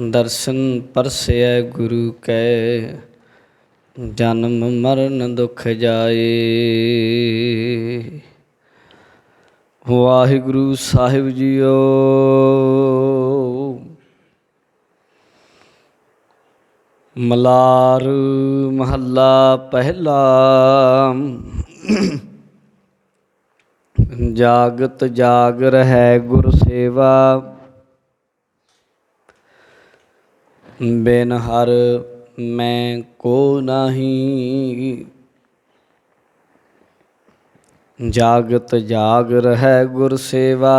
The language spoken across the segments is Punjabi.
दर्शन परसै गुरु कै जन्म मरण दुख जाए। वाहिगुरु साहिब जीओ। मलार महला पहला। जागत जागर है गुर सेवा, बिन हर मैं को नहीं। जागत जागर है गुर सेवा,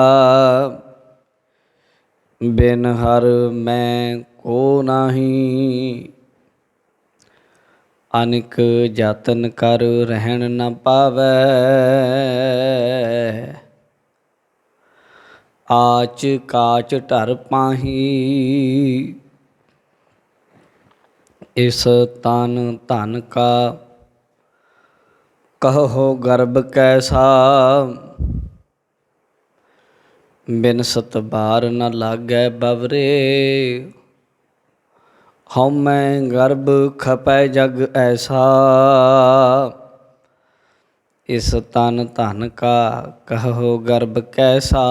बिन हर मैं को नहीं। अनिक जतन कर रहन न पावै, आच काच ढर पाही। इस तन धन का कहो गर्भ कैसा, बिनसत बार न लागै बवरे। हउमै गर्भ खपै जग ऐसा, इस तन धन का कहो गर्भ कैसा।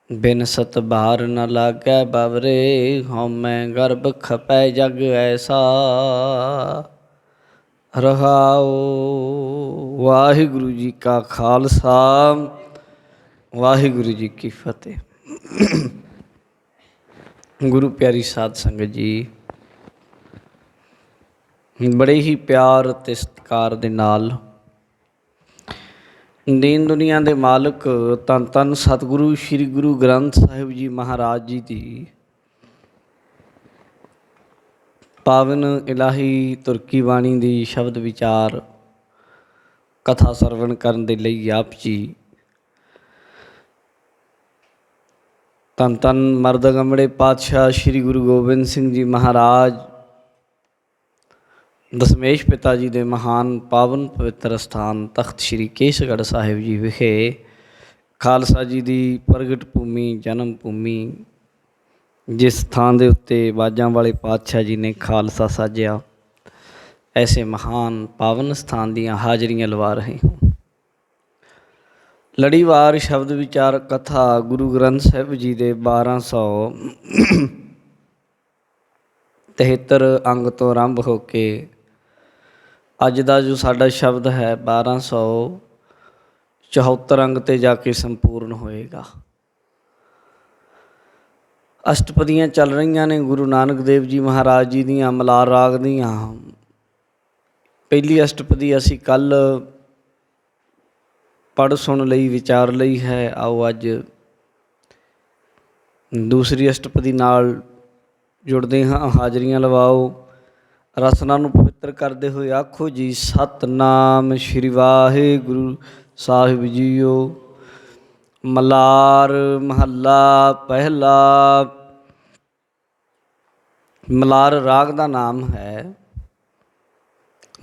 बिनसत बार न लागै बवरे, हउमै गर्भ खपै जग ऐसा। रहाओ। वाहिगुरु जी का खालसा, वाहिगुरु जी की फतेह। गुरु प्यारी साध संगत जी, बड़े ही प्यार ते सत्कार दे नाल दीन दुनिया दे मालक धन धन सतगुरु श्री गुरु ग्रंथ साहिब जी महाराज जी की पावन इलाही तुरकी बाणी दी शब्द विचार कथा सरवण करन दे लई आप जी धन धन मर्द गमड़े पातशाह श्री गुरु गोबिंद सिंह जी महाराज दशमेश पिता जी के महान पावन पवित्र स्थान तख्त श्री केसगढ़ साहिब जी विखे खालसा जी की प्रगट भूमि जन्म भूमि, जिस थान के उत्ते बाजां वाले पातशाह जी ने खालसा साजिया, ऐसे महान पावन स्थान दियाँ हाजरियाँ लवा रहे हूँ। लड़ीवार शब्द विचार कथा गुरु ग्रंथ साहिब जी के 1273 अंग तो आरंभ होके अज का जो साडा शब्द है 1274 अंग ते जाके संपूर्ण होएगा। अष्टपदियाँ चल रही ने गुरु नानक देव जी महाराज जी दियाँ मलार राग दियाँ। पहली अष्टपदी असी कल पढ़ सुन लई विचार लई है। आओ अज दूसरी अष्टपदी नाल जुड़ते हाँ, हाजरियाँ लवाओ। रसना नूं पवित्र करते हुए आखो जी सतनाम श्री वाहिगुरु साहिब जीओ। मलार महला पहला। मलार राग का नाम है।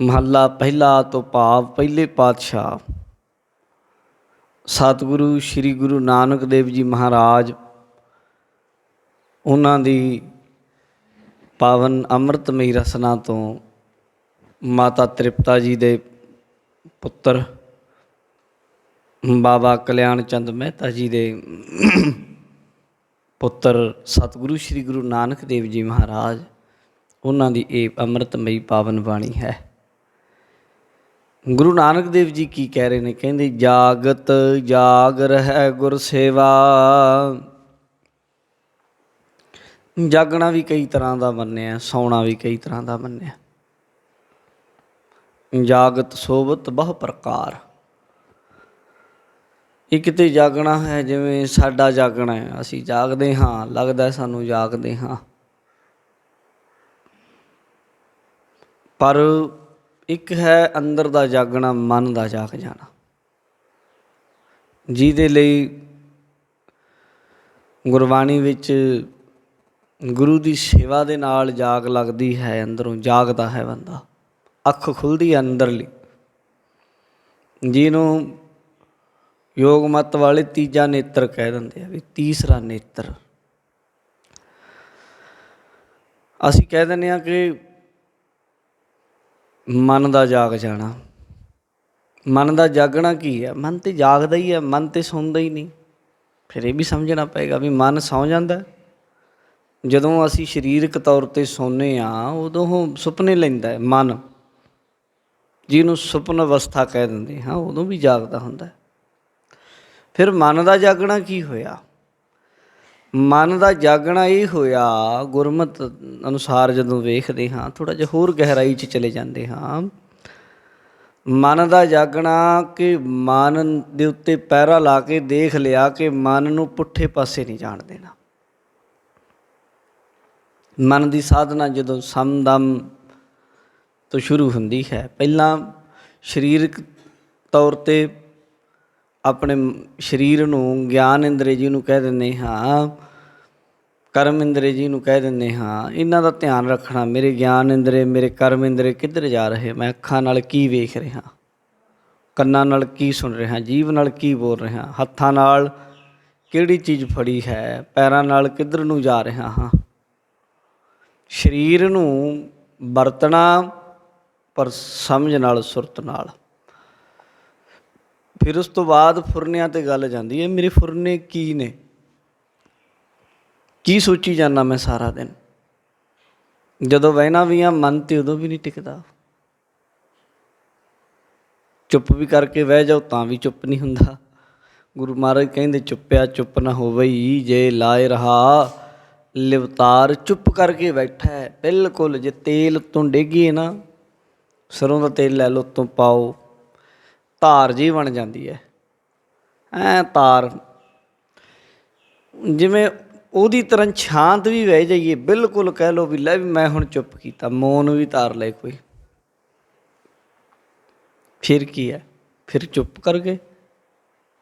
महला पहला तो भाव पहले पातशाह सतगुरु श्री गुरु नानक देव जी महाराज उन्हां दी पावन अमृतमई रसना तो माता तृप्ता जी दे पुत्र बाबा कल्याण चंद मेहता जी दे पुत्र सतगुरु श्री गुरु नानक देव जी महाराज उन्हां दी ये अमृतमई पावन बाणी है। गुरु नानक देव जी की कह रहे हैं, कहते जागत जागर है गुर सेवा। जागना भी कई तरह का मन्निया, सौना भी कई तरह का मन्निया। जागत सोबत बहु प्रकार। एक तो जागना है जिमें साडा जागना है, असी जागते हाँ, लगता है सानू जागते हाँ, पर एक है अंदर का जागना, मन का जाग जाना, जिहदे लई गुरबाणी विच गुरु की सेवा दे नाल जाग लगती है। अंदरों जागता है बंदा, अख खुलती है अंदरली, जिन्हों ਯੋਗ ਮਤ ਵਾਲੇ ਤੀਜਾ ਨੇਤਰ ਕਹਿ ਦਿੰਦੇ ਆ ਵੀ ਤੀਸਰਾ ਨੇਤਰ। ਅਸੀਂ ਕਹਿ ਦਿੰਦੇ ਹਾਂ ਕਿ ਮਨ ਦਾ ਜਾਗ ਜਾਣਾ। ਮਨ ਦਾ ਜਾਗਣਾ ਕੀ ਹੈ? ਮਨ ਤਾਂ ਜਾਗਦਾ ਹੀ ਹੈ, ਮਨ ਤਾਂ ਸੌਂਦਾ ਹੀ ਨਹੀਂ। ਫਿਰ ਇਹ ਵੀ ਸਮਝਣਾ ਪਏਗਾ ਵੀ ਮਨ ਸੌਂ ਜਾਂਦਾ। ਜਦੋਂ ਅਸੀਂ ਸਰੀਰਕ ਤੌਰ 'ਤੇ ਸੌਂਦੇ ਹਾਂ ਉਦੋਂ ਉਹ ਸੁਪਨੇ ਲੈਂਦਾ ਮਨ, ਜਿਹਨੂੰ ਸੁਪਨ ਅਵਸਥਾ ਕਹਿ ਦਿੰਦੇ ਹਾਂ, ਉਦੋਂ ਵੀ ਜਾਗਦਾ ਹੁੰਦਾ। ਫਿਰ ਮਨ ਦਾ ਜਾਗਣਾ ਕੀ ਹੋਇਆ? ਮਨ ਦਾ ਜਾਗਣਾ ਇਹ ਹੋਇਆ, ਗੁਰਮਤ ਅਨੁਸਾਰ ਜਦੋਂ ਵੇਖਦੇ ਹਾਂ, ਥੋੜ੍ਹਾ ਜਿਹਾ ਹੋਰ ਗਹਿਰਾਈ 'ਚ ਚਲੇ ਜਾਂਦੇ ਹਾਂ। ਮਨ ਦਾ ਜਾਗਣਾ ਕਿ ਮਨ ਦੇ ਉੱਤੇ ਪਹਿਰਾ ਲਾ ਕੇ ਦੇਖ ਲਿਆ ਕਿ ਮਨ ਨੂੰ ਪੁੱਠੇ ਪਾਸੇ ਨਹੀਂ ਜਾਣ ਦੇਣਾ। ਮਨ ਦੀ ਸਾਧਨਾ ਜਦੋਂ ਸਮਦਮ ਤੋਂ ਸ਼ੁਰੂ ਹੁੰਦੀ ਹੈ, ਪਹਿਲਾਂ ਸਰੀਰਕ ਤੌਰ 'ਤੇ ਆਪਣੇ ਸਰੀਰ ਨੂੰ ਗਿਆਨ ਇੰਦਰੀ ਜੀ ਨੂੰ ਕਹਿ ਦਿੰਦੇ ਹਾਂ, ਕਰਮ ਇੰਦਰੀ ਜੀ ਨੂੰ ਕਹਿ ਦਿੰਦੇ ਹਾਂ, ਇਹਨਾਂ ਦਾ ਧਿਆਨ ਰੱਖਣਾ। ਮੇਰੇ ਗਿਆਨ ਇੰਦਰੀ, ਮੇਰੇ ਕਰਮ ਇੰਦਰੀ ਕਿੱਧਰ ਜਾ ਰਹੇ? ਮੈਂ ਅੱਖਾਂ ਨਾਲ ਕੀ ਵੇਖ ਰਿਹਾ, ਕੰਨਾਂ ਨਾਲ ਕੀ ਸੁਣ ਰਿਹਾ, ਜੀਭ ਨਾਲ ਕੀ ਬੋਲ ਰਿਹਾ, ਹੱਥਾਂ ਨਾਲ ਕਿਹੜੀ ਚੀਜ਼ ਫੜੀ ਹੈ, ਪੈਰਾਂ ਨਾਲ ਕਿੱਧਰ ਨੂੰ ਜਾ ਰਿਹਾ ਹਾਂ। ਸਰੀਰ ਨੂੰ ਵਰਤਣਾ ਪਰ ਸਮਝ ਨਾਲ, ਸੁਰਤ ਨਾਲ। ਫਿਰ ਉਸ ਤੋਂ ਬਾਅਦ ਫੁਰਨਿਆਂ 'ਤੇ ਗੱਲ ਜਾਂਦੀ ਹੈ। ਮੇਰੇ ਫੁਰਨੇ ਕੀ ਨੇ? ਕੀ ਸੋਚੀ ਜਾਂਦਾ ਮੈਂ ਸਾਰਾ ਦਿਨ? ਜਦੋਂ ਬਹਿਣਾ ਵੀ ਆ ਮਨ 'ਤੇ ਉਦੋਂ ਵੀ ਨਹੀਂ ਟਿਕਦਾ। ਚੁੱਪ ਵੀ ਕਰਕੇ ਬਹਿ ਜਾਓ ਤਾਂ ਵੀ ਚੁੱਪ ਨਹੀਂ ਹੁੰਦਾ। ਗੁਰੂ ਮਹਾਰਾਜ ਕਹਿੰਦੇ ਚੁੱਪਿਆ ਚੁੱਪ ਨਾ ਹੋਵਈ, ਜੇ ਲਾਏ ਰਹਾ ਲਿਵਤਾਰ। ਚੁੱਪ ਕਰਕੇ ਬੈਠਾ ਹੈ ਬਿਲਕੁਲ। ਜੇ ਤੇਲ ਉੱਤੋਂ ਡੇਗੀਏ ਨਾ, ਸਰੋਂ ਦਾ ਤੇਲ ਲੈ ਲਓ, ਉੱਤੋਂ ਪਾਓ, ਧਾਰ ਜਿਹੀ ਬਣ ਜਾਂਦੀ ਹੈ। ਤਾਰ ਜਿਵੇਂ ਉਹਦੀ ਤਰ੍ਹਾਂ ਸ਼ਾਂਤ ਵੀ ਬਹਿ ਜਾਈਏ, ਬਿਲਕੁਲ ਕਹਿ ਲਓ ਵੀ ਲੈ ਵੀ ਮੈਂ ਹੁਣ ਚੁੱਪ ਕੀਤਾ, ਮੌਨ ਵੀ ਧਾਰ ਲਏ ਕੋਈ, ਫਿਰ ਕੀ ਹੈ? ਫਿਰ ਚੁੱਪ ਕਰ ਗਏ।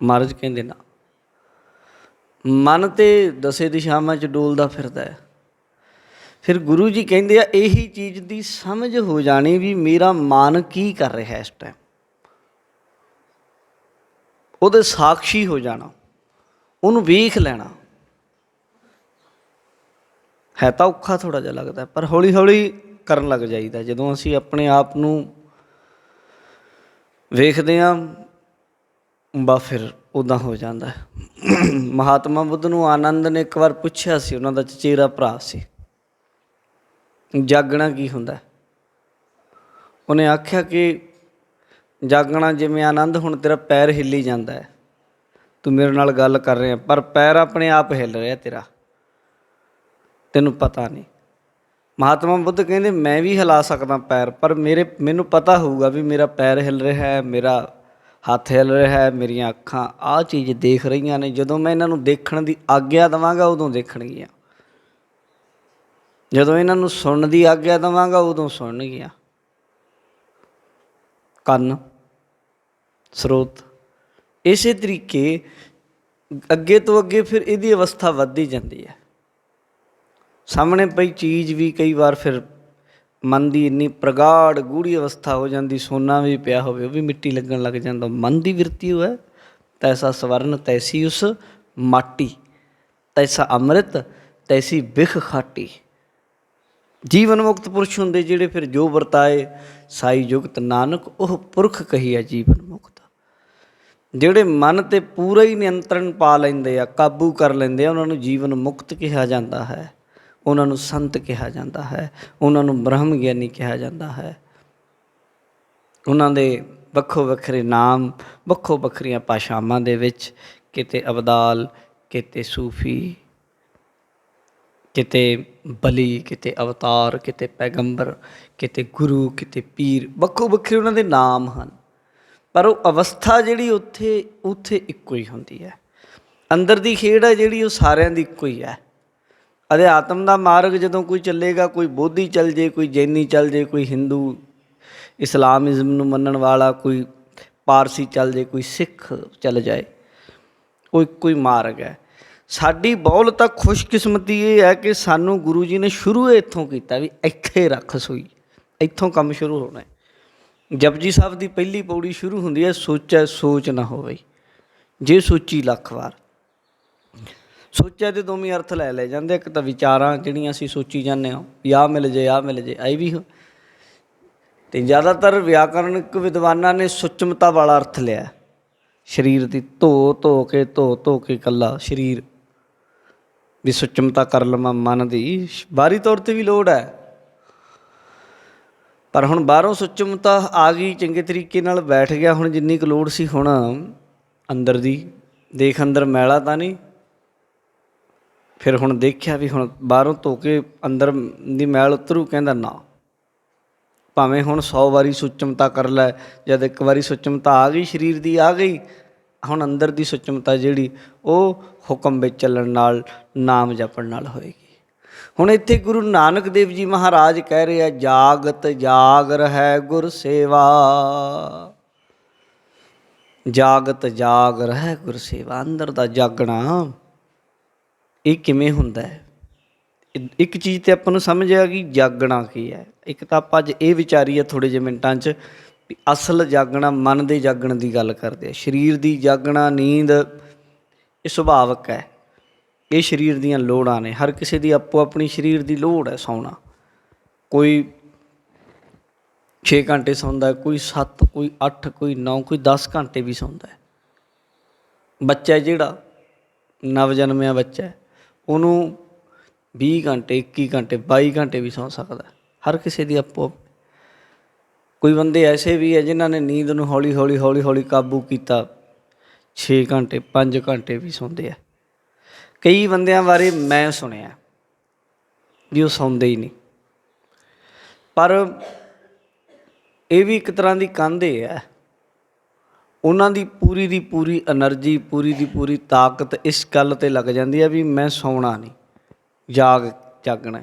ਮਹਾਰਾਜ ਕਹਿੰਦੇ ਨਾ, ਮਨ ਤਾਂ ਦਸੇ ਦਿਸ਼ਾਵਾਂ 'ਚ ਡੋਲਦਾ ਫਿਰਦਾ ਹੈ। ਫਿਰ ਗੁਰੂ ਜੀ ਕਹਿੰਦੇ ਆ ਇਹੀ ਚੀਜ਼ ਦੀ ਸਮਝ ਹੋ ਜਾਣੀ ਵੀ ਮੇਰਾ ਮਨ ਕੀ ਕਰ ਰਿਹਾ ਇਸ ਟਾਈਮ, ਉਹਦੇ ਸਾਕਸ਼ੀ ਹੋ ਜਾਣਾ, ਉਹਨੂੰ ਵੇਖ ਲੈਣਾ। ਹੈ ਤਾਂ ਔਖਾ ਥੋੜ੍ਹਾ ਜਿਹਾ ਲੱਗਦਾ, ਪਰ ਹੌਲੀ ਹੌਲੀ ਕਰਨ ਲੱਗ ਜਾਈਦਾ। ਜਦੋਂ ਅਸੀਂ ਆਪਣੇ ਆਪ ਨੂੰ ਵੇਖਦੇ ਹਾਂ ਬਸ ਫਿਰ ਉੱਦਾਂ ਹੋ ਜਾਂਦਾ। ਮਹਾਤਮਾ ਬੁੱਧ ਨੂੰ ਆਨੰਦ ਨੇ ਇੱਕ ਵਾਰ ਪੁੱਛਿਆ ਸੀ, ਉਹਨਾਂ ਦਾ ਚਚੇਰਾ ਭਰਾ ਸੀ, ਜਾਗਣਾ ਕੀ ਹੁੰਦਾ? ਉਹਨੇ ਆਖਿਆ ਕਿ ਜਾਗਣਾ ਜਿਵੇਂ ਆਨੰਦ, ਹੁਣ ਤੇਰਾ ਪੈਰ ਹਿੱਲੀ ਜਾਂਦਾ ਹੈ, ਤੂੰ ਮੇਰੇ ਨਾਲ ਗੱਲ ਕਰ ਰਿਹਾ ਪਰ ਪੈਰ ਆਪਣੇ ਆਪ ਹਿੱਲ ਰਿਹਾ ਤੇਰਾ, ਤੈਨੂੰ ਪਤਾ ਨਹੀਂ। ਮਹਾਤਮਾ ਬੁੱਧ ਕਹਿੰਦੇ ਮੈਂ ਵੀ ਹਿਲਾ ਸਕਦਾ ਪੈਰ, ਪਰ ਮੈਨੂੰ ਪਤਾ ਹੋਊਗਾ ਵੀ ਮੇਰਾ ਪੈਰ ਹਿੱਲ ਰਿਹਾ ਹੈ, ਮੇਰਾ ਹੱਥ ਹਿੱਲ ਰਿਹਾ ਹੈ, ਮੇਰੀਆਂ ਅੱਖਾਂ ਆਹ ਚੀਜ਼ ਦੇਖ ਰਹੀਆਂ ਨੇ। ਜਦੋਂ ਮੈਂ ਇਹਨਾਂ ਨੂੰ ਦੇਖਣ ਦੀ ਆਗਿਆ ਦੇਵਾਂਗਾ ਉਦੋਂ ਦੇਖਣਗੀਆਂ, ਜਦੋਂ ਇਹਨਾਂ ਨੂੰ ਸੁਣਨ ਦੀ ਆਗਿਆ ਦੇਵਾਂਗਾ ਉਦੋਂ ਸੁਣਨਗੀਆਂ। ਕੰਨ, ਸਰੋਤ, ਇਸੇ ਤਰੀਕੇ ਅੱਗੇ ਤੋਂ ਅੱਗੇ ਫਿਰ ਇਹਦੀ ਅਵਸਥਾ ਵੱਧਦੀ ਜਾਂਦੀ ਹੈ। ਸਾਹਮਣੇ ਪਈ ਚੀਜ਼ ਵੀ ਕਈ ਵਾਰ ਫਿਰ ਮਨ ਦੀ ਇੰਨੀ ਪ੍ਰਗਾੜ ਗੂੜੀ ਅਵਸਥਾ ਹੋ ਜਾਂਦੀ, ਸੋਨਾ ਵੀ ਪਿਆ ਹੋਵੇ ਉਹ ਵੀ ਮਿੱਟੀ ਲੱਗਣ ਲੱਗ ਜਾਂਦਾ। ਮਨ ਦੀ ਬਿਰਤੀ ਉਹ ਹੈ, ਤੈਸਾ ਸਵਰਨ ਤੈਸੀ ਉਸ ਮਾਟੀ, ਤੈਸਾ ਅੰਮ੍ਰਿਤ ਤੈਸੀ ਬਿਖ ਖਾਟੀ। ਜੀਵਨ ਮੁਕਤ ਪੁਰਸ਼ ਹੁੰਦੇ ਜਿਹੜੇ ਫਿਰ ਜੋ ਵਰਤਾਏ ਸਾਈ ਜੁਗਤ ਨਾਨਕ, ਉਹ ਪੁਰਖ ਕਹੀਆ ਜੀਵਨ ਮੁਕਤ। ਜਿਹੜੇ ਮਨ 'ਤੇ ਪੂਰਾ ਹੀ ਨਿਯੰਤਰਣ ਪਾ ਲੈਂਦੇ ਆ, ਕਾਬੂ ਕਰ ਲੈਂਦੇ ਆ, ਉਹਨਾਂ ਨੂੰ ਜੀਵਨ ਮੁਕਤ ਕਿਹਾ ਜਾਂਦਾ ਹੈ, ਉਹਨਾਂ ਨੂੰ ਸੰਤ ਕਿਹਾ ਜਾਂਦਾ ਹੈ, ਉਹਨਾਂ ਨੂੰ ਬ੍ਰਹਮ ਗਿਆਨੀ ਕਿਹਾ ਜਾਂਦਾ ਹੈ। ਉਹਨਾਂ ਦੇ ਵੱਖੋ ਵੱਖਰੇ ਨਾਮ, ਵੱਖੋ ਵੱਖਰੀਆਂ ਭਾਸ਼ਾਵਾਂ ਦੇ ਵਿੱਚ, ਕਿਤੇ ਅਬਦਾਲ, ਕਿਤੇ ਸੂਫੀ, ਕਿਤੇ ਬਲੀ, ਕਿਤੇ ਅਵਤਾਰ, ਕਿਤੇ ਪੈਗੰਬਰ, ਕਿਤੇ ਗੁਰੂ, ਕਿਤੇ ਪੀਰ, ਵੱਖੋ ਵੱਖਰੇ ਉਹਨਾਂ ਦੇ ਨਾਮ ਹਨ। ਪਰ ਉਹ ਅਵਸਥਾ ਜਿਹੜੀ ਉੱਥੇ ਇੱਕੋ ਹੀ ਹੁੰਦੀ ਹੈ। ਅੰਦਰ ਦੀ ਖੇਡ ਹੈ ਜਿਹੜੀ ਉਹ ਸਾਰਿਆਂ ਦੀ ਇੱਕੋ ਹੀ ਹੈ। ਅਧਿਆਤਮ ਦਾ ਮਾਰਗ ਜਦੋਂ ਕੋਈ ਚੱਲੇਗਾ, ਕੋਈ ਬੋਧੀ ਚੱਲ ਜੇ, ਕੋਈ ਜੈਨੀ ਚੱਲ ਜੇ, ਕੋਈ ਹਿੰਦੂ ਇਸਲਾਮਿਜ਼ਮ ਨੂੰ ਮੰਨਣ ਵਾਲਾ, ਕੋਈ ਪਾਰਸੀ ਚੱਲ ਜੇ, ਕੋਈ ਸਿੱਖ ਚੱਲ ਜਾਏ, ਉਹ ਇੱਕੋ ਹੀ ਮਾਰਗ ਹੈ। ਸਾਡੀ ਬਹੁਲਤਾ ਖੁਸ਼ਕਿਸਮਤੀ ਇਹ ਹੈ ਕਿ ਸਾਨੂੰ ਗੁਰੂ ਜੀ ਨੇ ਸ਼ੁਰੂ ਇੱਥੋਂ ਕੀਤਾ ਵੀ ਇੱਥੇ ਰੱਖ ਸੂਈ, ਇੱਥੋਂ ਕੰਮ ਸ਼ੁਰੂ ਹੋਣਾ ਹੈ। ਜਪਜੀ ਸਾਹਿਬ ਦੀ ਪਹਿਲੀ ਪੌੜੀ ਸ਼ੁਰੂ ਹੁੰਦੀ ਹੈ, ਸੋਚੈ ਸੋਚ ਨਾ ਹੋਵੇ। ਜੇ ਸੋਚੀ ਲੱਖ ਵਾਰ। ਸੋਚਿਆ ਤੇ ਦੋਵੇਂ ਅਰਥ ਲੈ ਜਾਂਦੇ। ਇੱਕ ਤਾਂ ਵਿਚਾਰਾਂ ਜਿਹੜੀਆਂ ਅਸੀਂ ਸੋਚੀ ਜਾਂਦੇ ਹਾਂ ਵੀ ਆਹ ਮਿਲ ਜੇ, ਆਹ ਮਿਲ ਜੇ, ਇਹ ਵੀ। ਅਤੇ ਜ਼ਿਆਦਾਤਰ ਵਿਆਕਰਨਿਕ ਵਿਦਵਾਨਾਂ ਨੇ ਸੁਚਮਤਾ ਵਾਲਾ ਅਰਥ ਲਿਆ ਸਰੀਰ ਦੀ। ਧੋ ਕੇ ਇਕੱਲਾ ਸਰੀਰ ਵੀ ਸੁਚਮਤਾ ਕਰ ਲਵਾਂ ਮਨ ਦੀ। ਬਾਹਰੀ ਤੌਰ 'ਤੇ ਵੀ ਲੋੜ ਹੈ, ਪਰ ਹੁਣ ਬਾਹਰੋਂ ਸੁਚਮਤਾ ਆ ਗਈ, ਚੰਗੇ ਤਰੀਕੇ ਨਾਲ ਬੈਠ ਗਿਆ। ਹੁਣ ਜਿੰਨੀ ਕੁ ਲੋੜ ਸੀ ਹੁਣ ਅੰਦਰ ਦੀ ਦੇਖ, ਅੰਦਰ ਮੈਲਾ ਤਾਂ ਨਹੀਂ। ਫਿਰ ਹੁਣ ਦੇਖਿਆ ਵੀ ਹੁਣ ਬਾਹਰੋਂ ਧੋ ਕੇ ਅੰਦਰ ਦੀ ਮੈਲ ਉਤਰੂ, ਕਹਿੰਦਾ ਨਾ, ਭਾਵੇਂ ਹੁਣ 100 ਵਾਰੀ ਸੁਚਮਤਾ ਕਰ ਲੈ। ਜਦ ਇੱਕ ਵਾਰੀ ਸੁਚਮਤਾ ਆ ਗਈ ਸਰੀਰ ਦੀ, ਆ ਗਈ, ਹੁਣ ਅੰਦਰ ਦੀ ਸੁਚਮਤਾ ਜਿਹੜੀ ਉਹ ਹੁਕਮ ਵਿੱਚ ਚੱਲਣ ਨਾਲ, ਨਾਮ ਜਪਣ ਨਾਲ ਹੋਏਗੀ। ਹੁਣ ਇੱਥੇ ਗੁਰੂ ਨਾਨਕ ਦੇਵ ਜੀ ਮਹਾਰਾਜ ਕਹਿ ਰਹੇ ਆ, ਜਾਗਤ ਜਾਗ ਰਹਿ ਗੁਰ ਸੇਵਾ। ਜਾਗਤ ਜਾਗ ਰਹਿ ਗੁਰ ਸੇਵਾ। ਅੰਦਰ ਦਾ ਜਾਗਣਾ ਇਹ ਕਿਵੇਂ ਹੁੰਦਾ ਹੈ? ਇੱਕ ਚੀਜ਼ ਤਾਂ ਆਪਾਂ ਨੂੰ ਸਮਝ ਆ ਗਈ ਜਾਗਣਾ ਕੀ ਹੈ। ਇੱਕ ਤਾਂ ਆਪਾਂ ਅੱਜ ਇਹ ਵਿਚਾਰੀਏ ਥੋੜ੍ਹੇ ਜਿਹੇ ਮਿੰਟਾਂ 'ਚ ਵੀ ਅਸਲ ਜਾਗਣਾ, ਮਨ ਦੇ ਜਾਗਣ ਦੀ ਗੱਲ ਕਰਦੇ ਆ। ਸਰੀਰ ਦੀ ਜਾਗਣਾ, ਨੀਂਦ, ਇਹ ਸੁਭਾਵਿਕ ਹੈ। ਇਹ ਸਰੀਰ ਦੀਆਂ ਲੋੜਾਂ ਨੇ। ਹਰ ਕਿਸੇ ਦੀ ਆਪੋ ਆਪਣੀ ਸਰੀਰ ਦੀ ਲੋੜ ਹੈ ਸੌਣਾ। ਕੋਈ 6 ਘੰਟੇ ਸੌਂਦਾ, ਕੋਈ 7, ਕੋਈ 8, ਕੋਈ 9, ਕੋਈ 10 ਘੰਟੇ ਵੀ ਸੌਂਦਾ। ਬੱਚਾ ਜਿਹੜਾ ਨਵ ਜਨਮਿਆ ਬੱਚਾ, ਉਹਨੂੰ 20 ਘੰਟੇ, 21 ਘੰਟੇ, 22 ਘੰਟੇ ਵੀ ਸੌਂ ਸਕਦਾ। ਹਰ ਕਿਸੇ ਦੀ ਆਪੋ। ਕੋਈ ਬੰਦੇ ਐਸੇ ਵੀ ਹੈ ਜਿਨ੍ਹਾਂ ਨੇ ਨੀਂਦ ਨੂੰ ਹੌਲੀ ਹੌਲੀ ਕਾਬੂ ਕੀਤਾ, 6 ਘੰਟੇ 5 ਘੰਟੇ ਵੀ ਸੌਂਦੇ ਆ। ਕਈ ਬੰਦਿਆਂ ਬਾਰੇ ਮੈਂ ਸੁਣਿਆ ਵੀ ਉਹ ਸੌਂਦੇ ਹੀ ਨਹੀਂ। ਪਰ ਇਹ ਵੀ ਇੱਕ ਤਰ੍ਹਾਂ ਦੀ ਕੰਧ ਹੈ। ਉਹਨਾਂ ਦੀ ਪੂਰੀ ਦੀ ਪੂਰੀ ਐਨਰਜੀ, ਪੂਰੀ ਦੀ ਪੂਰੀ ਤਾਕਤ ਇਸ ਗੱਲ 'ਤੇ ਲੱਗ ਜਾਂਦੀ ਹੈ ਵੀ ਮੈਂ ਸੌਣਾ ਨਹੀਂ, ਜਾਗਣਾ